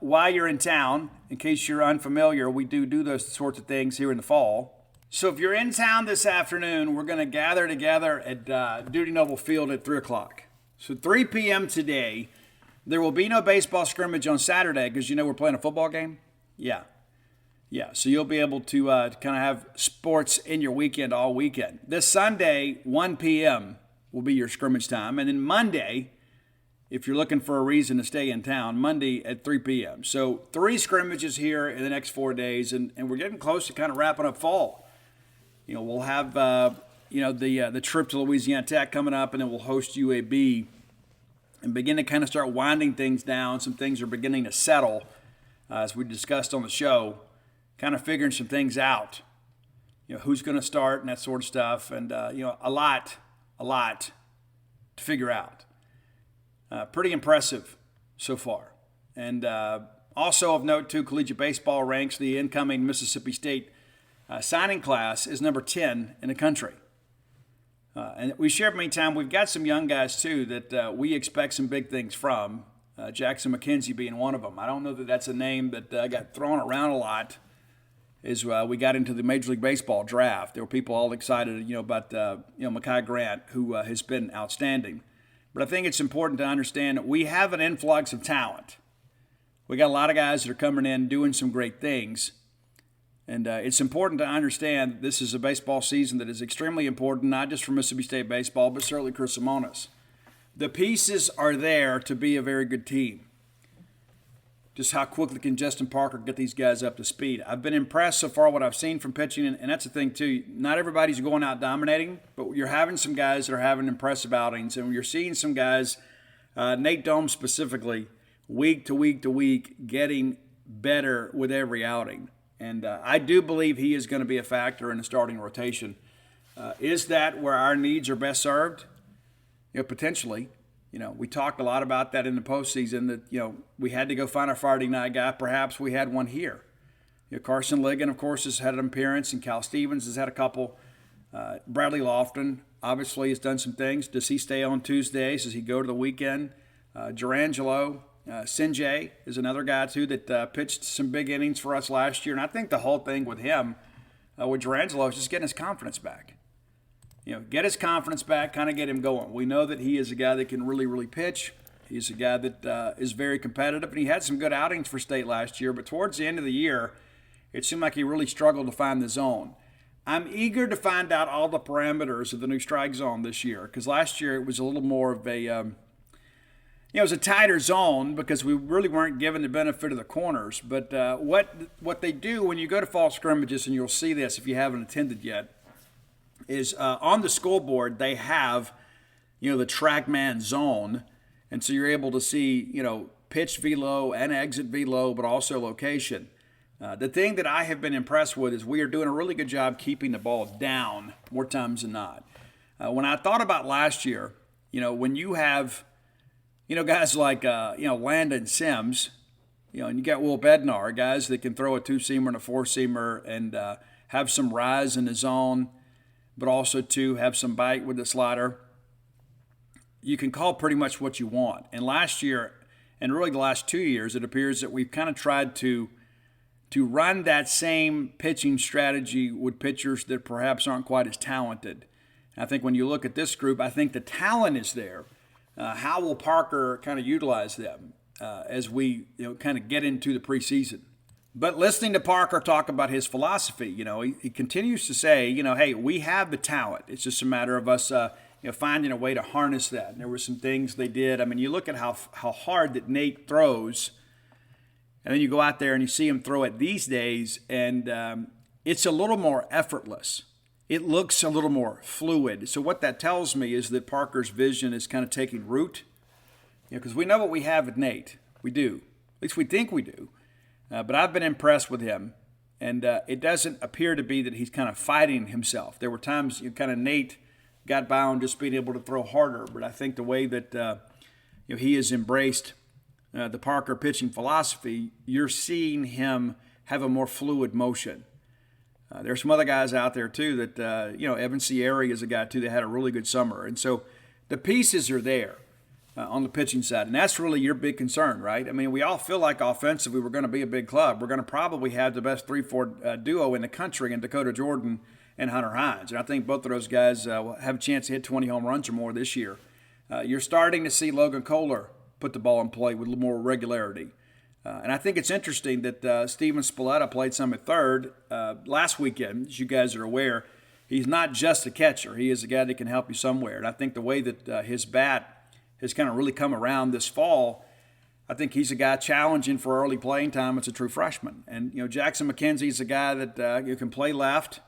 while you're in town. In case you're unfamiliar, we do those sorts of things here in the fall. So if you're in town this afternoon, we're going to gather together at Duty Noble Field at 3 o'clock. So 3 p.m. today. There will be no baseball scrimmage on Saturday because, we're playing a football game. Yeah, so you'll be able to kind of have sports in your weekend all weekend. This Sunday, 1 p.m. will be your scrimmage time. And then Monday, if you're looking for a reason to stay in town, Monday at 3 p.m. So 3 scrimmages here in the next 4 days, and we're getting close to kind of wrapping up fall. We'll have, the trip to Louisiana Tech coming up, and then we'll host UAB and begin to kind of start winding things down. Some things are beginning to settle, as we discussed on the show, kind of figuring some things out, who's going to start and that sort of stuff. And, a lot to figure out. Pretty impressive so far. And also of note, too, collegiate baseball ranks the incoming Mississippi State signing class is number 10 in the country. And we shared many times, we've got some young guys, too, that we expect some big things from, Jackson McKenzie being one of them. I don't know that that's a name that got thrown around a lot as we got into the Major League Baseball draft. There were people all excited, about, Mekhi Grant, who has been outstanding. But I think it's important to understand that we have an influx of talent. We got a lot of guys that are coming in doing some great things. And it's important to understand that this is a baseball season that is extremely important, not just for Mississippi State baseball, but certainly Chris Simonis. The pieces are there to be a very good team. Just how quickly can Justin Parker get these guys up to speed? I've been impressed so far what I've seen from pitching, and that's the thing too. Not everybody's going out dominating, but you're having some guys that are having impressive outings, and you're seeing some guys, Nate Dome specifically, week to week to week, getting better with every outing. And I do believe he is going to be a factor in the starting rotation. Is that where our needs are best served? Potentially. We talked a lot about that in the postseason that, we had to go find our Friday night guy. Perhaps we had one here. Carson Ligon, of course, has had an appearance, and Cal Stevens has had a couple. Bradley Lofton obviously has done some things. Does he stay on Tuesdays? Does he go to the weekend? Gerangelo. Sinjay is another guy, too, that pitched some big innings for us last year. And I think the whole thing with him, with Gerangelo, is just getting his confidence back. Get his confidence back, kind of get him going. We know that he is a guy that can really, really pitch. He's a guy that is very competitive, and he had some good outings for State last year. But towards the end of the year, it seemed like he really struggled to find the zone. I'm eager to find out all the parameters of the new strike zone this year, because last year it was a little more of a, it was a tighter zone because we really weren't given the benefit of the corners. But what they do when you go to fall scrimmages, and you'll see this if you haven't attended yet, is on the scoreboard they have, the TrackMan zone, and so you're able to see, pitch velo and exit velo, but also location. The thing that I have been impressed with is we are doing a really good job keeping the ball down more times than not. When I thought about last year, when you have, guys like, Landon Sims, and you got Will Bednar, guys that can throw a two-seamer and a four-seamer and have some rise in the zone, but also to have some bite with the slider. You can call pretty much what you want. And last year, and really the last 2 years, it appears that we've kind of tried to run that same pitching strategy with pitchers that perhaps aren't quite as talented. I think when you look at this group, I think the talent is there. How will Parker kind of utilize them as we kind of get into the preseason? But listening to Parker talk about his philosophy, he continues to say, hey, we have the talent. It's just a matter of us finding a way to harness that. And there were some things they did. I mean, you look at how hard that Nate throws, and then you go out there and you see him throw it these days, and it's a little more effortless. It looks a little more fluid. So what that tells me is that Parker's vision is kind of taking root, because we know what we have with Nate. We do. At least we think we do. But I've been impressed with him, and it doesn't appear to be that he's kind of fighting himself. There were times kind of Nate got by on just being able to throw harder, but I think the way that he has embraced the Parker pitching philosophy, you're seeing him have a more fluid motion. There's some other guys out there too that Evan Sierra is a guy too that had a really good summer, and so the pieces are there on the pitching side, and that's really your big concern, right? I mean, we all feel like offensively we're going to be a big club. We're going to probably have the best 3-4 duo in the country in Dakota Jordan and Hunter Hines, and I think both of those guys will have a chance to hit 20 home runs or more this year. You're starting to see Logan Kohler put the ball in play with a little more regularity. And I think it's interesting that Steven Spalletta played some at third last weekend. As you guys are aware, he's not just a catcher. He is a guy that can help you somewhere. And I think the way that his bat has kind of really come around this fall, I think he's a guy challenging for early playing time. It's a true freshman. And, Jackson McKenzie is a guy that can play left.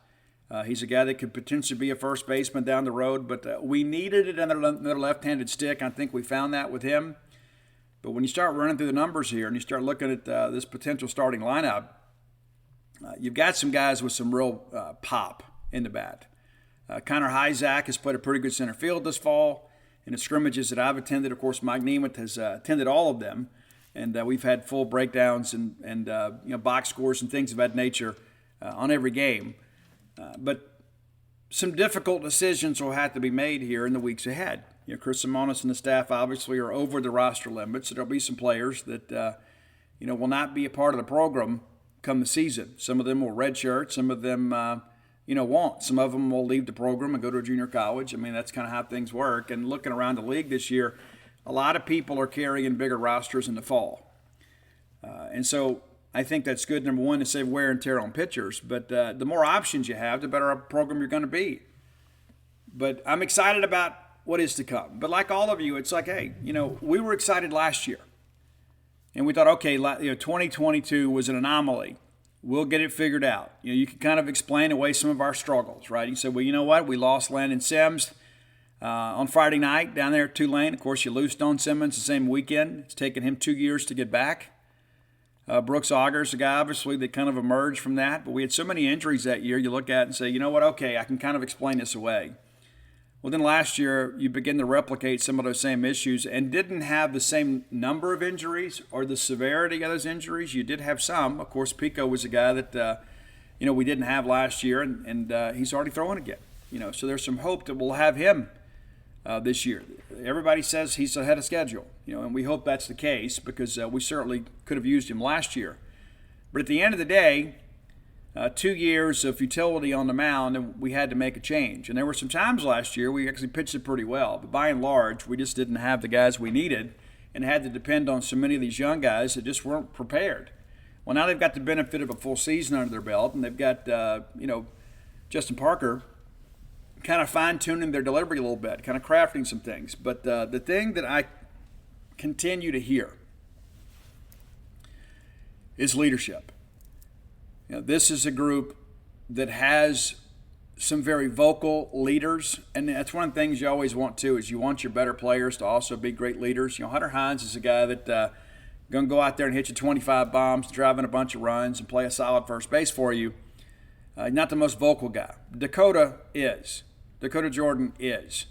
He's a guy that could potentially be a first baseman down the road. But we needed another left-handed stick. I think we found that with him. But when you start running through the numbers here and you start looking at this potential starting lineup, you've got some guys with some real pop in the bat. Connor Hyzak has played a pretty good center field this fall. In the scrimmages that I've attended, of course, Mike Nemeth has attended all of them. And we've had full breakdowns and box scores and things of that nature on every game. But some difficult decisions will have to be made here in the weeks ahead. Chris Simonis and the staff obviously are over the roster limit, so there'll be some players that will not be a part of the program come the season. Some of them will redshirt, some of them won't. Some of them will leave the program and go to a junior college. I mean, that's kind of how things work. And looking around the league this year, a lot of people are carrying bigger rosters in the fall. And so I think that's good, number one, to save wear and tear on pitchers. But the more options you have, the better a program you're going to be. But I'm excited about what is to come. But like all of you, it's like, hey, we were excited last year. And we thought, okay, 2022 was an anomaly. We'll get it figured out. You can kind of explain away some of our struggles, right? You said, well, you know what? We lost Landon Sims on Friday night down there at Tulane. Of course, you lose Stone Simmons the same weekend. It's taken him 2 years to get back. Brooks Auger's a guy, obviously, that kind of emerged from that. But we had so many injuries that year, you look at it and say, you know what? Okay, I can kind of explain this away. Well, then last year, you begin to replicate some of those same issues and didn't have the same number of injuries or the severity of those injuries. You did have some. Of course, Pico was a guy that, we didn't have last year, and he's already throwing again. So there's some hope that we'll have him this year. Everybody says he's ahead of schedule, and we hope that's the case because we certainly could have used him last year. But at the end of the day, 2 years of futility on the mound, and we had to make a change. And there were some times last year we actually pitched it pretty well, but by and large, we just didn't have the guys we needed and had to depend on so many of these young guys that just weren't prepared. Well, now they've got the benefit of a full season under their belt, and they've got, Justin Parker, kind of fine-tuning their delivery a little bit, kind of crafting some things. But the thing that I continue to hear is leadership. This is a group that has some very vocal leaders, and that's one of the things you always want to, is you want your better players to also be great leaders. Hunter Hines is a guy that going to go out there and hit you 25 bombs, drive in a bunch of runs, and play a solid first base for you. Not the most vocal guy. Dakota Jordan is.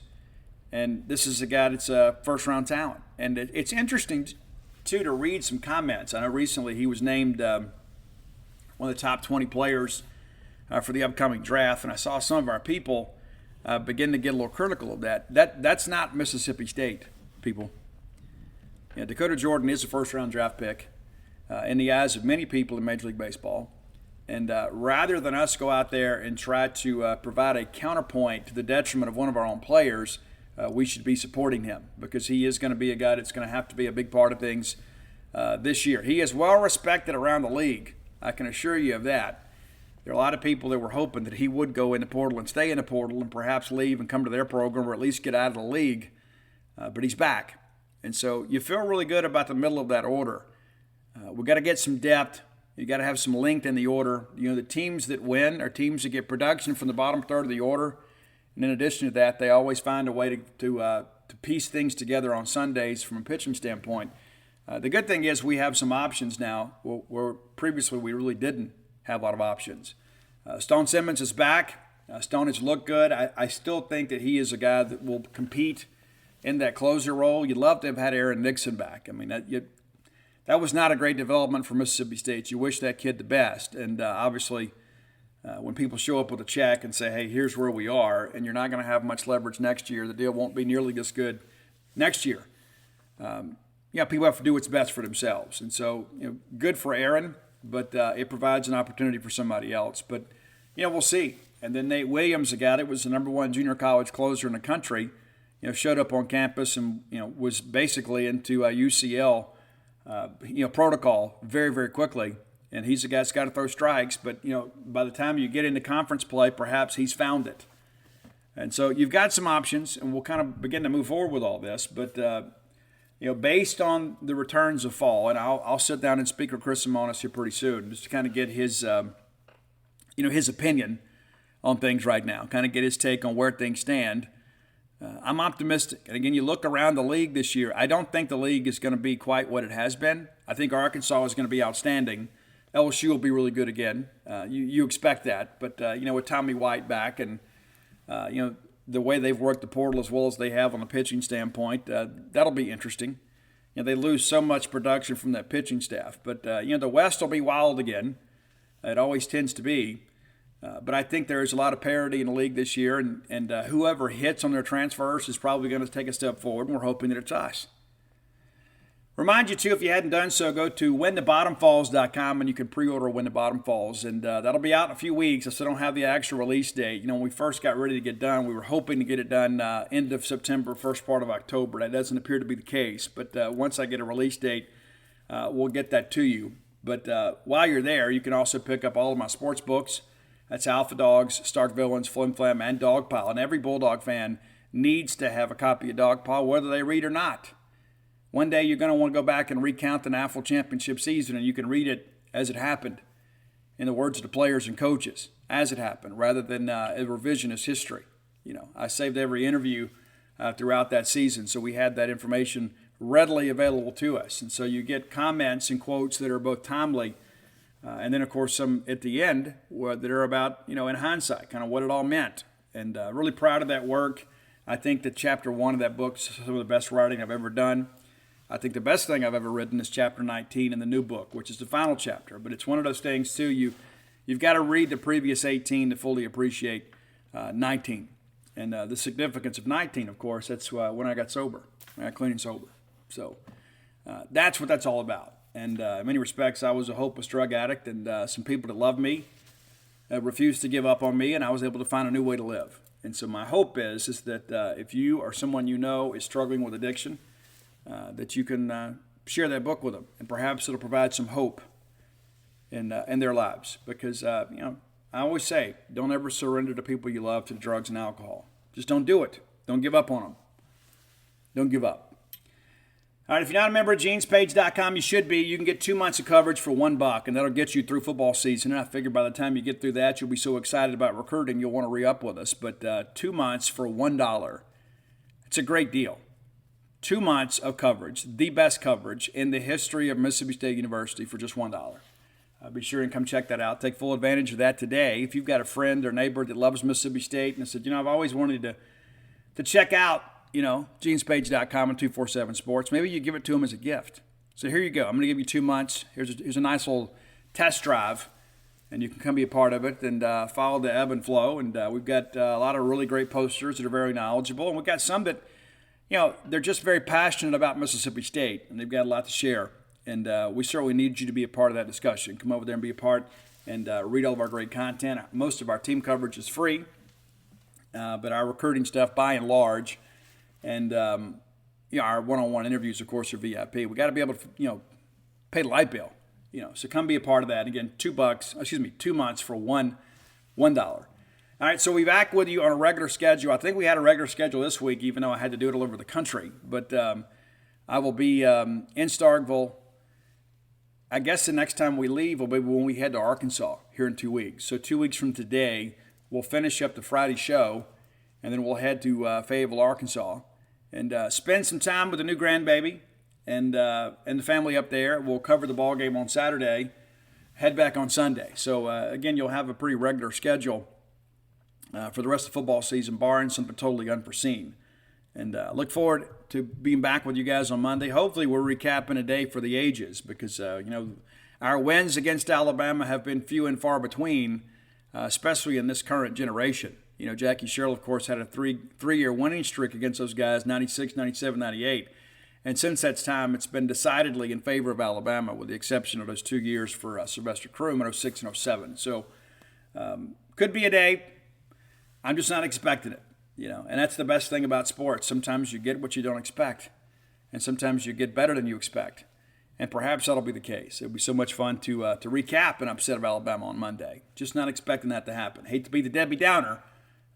And this is a guy that's a first-round talent. And it's interesting, too, to read some comments. I know recently he was named one of the top 20 players for the upcoming draft, and I saw some of our people begin to get a little critical of that. That's not Mississippi State, people. Dakota Jordan is a first-round draft pick in the eyes of many people in Major League Baseball. And rather than us go out there and try to provide a counterpoint to the detriment of one of our own players, we should be supporting him, because he is going to be a guy that's going to have to be a big part of things this year. He is well respected around the league. I can assure you of that. There are a lot of people that were hoping that he would go in the portal and stay in the portal and perhaps leave and come to their program, or at least get out of the league. But he's back. And so you feel really good about the middle of that order. We've got to get some depth. You got to have some length in the order. The teams that win are teams that get production from the bottom third of the order. And in addition to that, they always find a way to piece things together on Sundays from a pitching standpoint. The good thing is we have some options now, where previously we really didn't have a lot of options. Stone Simmons is back. Stone has looked good. I still think that he is a guy that will compete in that closer role. You'd love to have had Aaron Nixon back. I mean, that was not a great development for Mississippi State. You wish that kid the best. And obviously, when people show up with a check and say, hey, here's where we are, and you're not going to have much leverage next year, the deal won't be nearly as good next year. People have to do what's best for themselves. And so, good for Aaron, but it provides an opportunity for somebody else. But, we'll see. And then Nate Williams, a guy that was the number one junior college closer in the country, showed up on campus and, was basically into UCL protocol very, very quickly. And he's a guy that's got to throw strikes. But, by the time you get into conference play, perhaps he's found it. And so you've got some options, and we'll kind of begin to move forward with all this. But, based on the returns of fall, and I'll sit down and speak with Chris Simonis here pretty soon, just to kind of get his, his opinion on things right now, kind of get his take on where things stand. I'm optimistic. And again, you look around the league this year, I don't think the league is going to be quite what it has been. I think Arkansas is going to be outstanding. LSU will be really good again. You expect that. But, with Tommy White back and, the way they've worked the portal as well as they have on a pitching standpoint, that'll be interesting. They lose so much production from that pitching staff. But, the West will be wild again. It always tends to be. But I think there's a lot of parity in the league this year, and whoever hits on their transfers is probably going to take a step forward, and we're hoping that it's us. Remind you, too, if you hadn't done so, go to whenthebottomfalls.com, and you can pre-order When the Bottom Falls, and that'll be out in a few weeks. I still don't have the actual release date. When we first got ready to get done, we were hoping to get it done end of September, first part of October. That doesn't appear to be the case, but once I get a release date, we'll get that to you. But while you're there, you can also pick up all of my sports books. That's Alpha Dogs, Stark Villains, Flim Flam, and Dogpile. And every Bulldog fan needs to have a copy of Dogpile, whether they read or not. One day you're going to want to go back and recount the NAFL championship season, and you can read it as it happened, in the words of the players and coaches, as it happened, rather than a revisionist history. I saved every interview throughout that season, so we had that information readily available to us. And so you get comments and quotes that are both timely, and then, of course, some at the end that are about, in hindsight, kind of what it all meant. And really proud of that work. I think that Chapter 1 of that book is some of the best writing I've ever done. I think the best thing I've ever written is Chapter 19 in the new book, which is the final chapter. But it's one of those things, too, you've got to read the previous 18 to fully appreciate 19. And the significance of 19, of course, that's when I got sober. I got clean and sober. So that's what that's all about. And in many respects, I was a hopeless drug addict, and some people that loved me refused to give up on me, and I was able to find a new way to live. And so my hope is that if you or someone you know is struggling with addiction, that you can share that book with them, and perhaps it'll provide some hope in their lives. Because I always say, don't ever surrender the people you love to drugs and alcohol. Just don't do it. Don't give up on them. Don't give up. All right, if you're not a member of genespage.com, you should be. You can get 2 months of coverage for $1, and that'll get you through football season. And I figure by the time you get through that, you'll be so excited about recruiting, you'll want to re-up with us. But 2 months for $1, it's a great deal. 2 months of coverage, the best coverage in the history of Mississippi State University for just $1. Be sure and come check that out. Take full advantage of that today. If you've got a friend or neighbor that loves Mississippi State and said, I've always wanted to check out, genespage.com and 247 Sports, maybe you give it to them as a gift. So here you go. I'm going to give you 2 months. Here's a nice little test drive, and you can come be a part of it and follow the ebb and flow. And we've got a lot of really great posters that are very knowledgeable, and we've got some that, they're just very passionate about Mississippi State, and they've got a lot to share. And we certainly need you to be a part of that discussion. Come over there and be a part and read all of our great content. Most of our team coverage is free, but our recruiting stuff, by and large, and our one-on-one interviews, of course, are VIP. We got to be able to, pay the light bill. So come be a part of that. Again, 2 months for $1. All right, so we're back with you on a regular schedule. I think we had a regular schedule this week, even though I had to do it all over the country. But I will be in Starkville. I guess the next time we leave will be when we head to Arkansas here in 2 weeks. So 2 weeks from today, we'll finish up the Friday show, and then we'll head to Fayetteville, Arkansas, and spend some time with the new grandbaby and the family up there. We'll cover the ball game on Saturday, head back on Sunday. So, again, you'll have a pretty regular schedule for the rest of the football season, barring something totally unforeseen. And look forward to being back with you guys on Monday. Hopefully we're recapping a day for the ages because, our wins against Alabama have been few and far between, especially in this current generation. Jackie Sherrill, of course, had a three-year winning streak against those guys, 96, 97, 98. And since that time, it's been decidedly in favor of Alabama, with the exception of those 2 years for Sylvester Croom in 06 and 07. So could be a day. I'm just not expecting it. And that's the best thing about sports. Sometimes you get what you don't expect, and sometimes you get better than you expect. And perhaps that'll be the case. It'll be so much fun to recap an upset of Alabama on Monday. Just not expecting that to happen. Hate to be the Debbie Downer,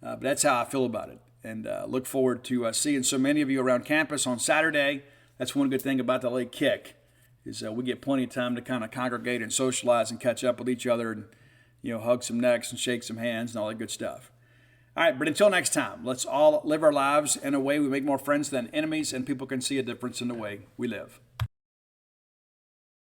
but that's how I feel about it. And look forward to seeing so many of you around campus on Saturday. That's one good thing about the late kick is we get plenty of time to kind of congregate and socialize and catch up with each other and, hug some necks and shake some hands and all that good stuff. All right, but until next time, let's all live our lives in a way we make more friends than enemies, and people can see a difference in the way we live.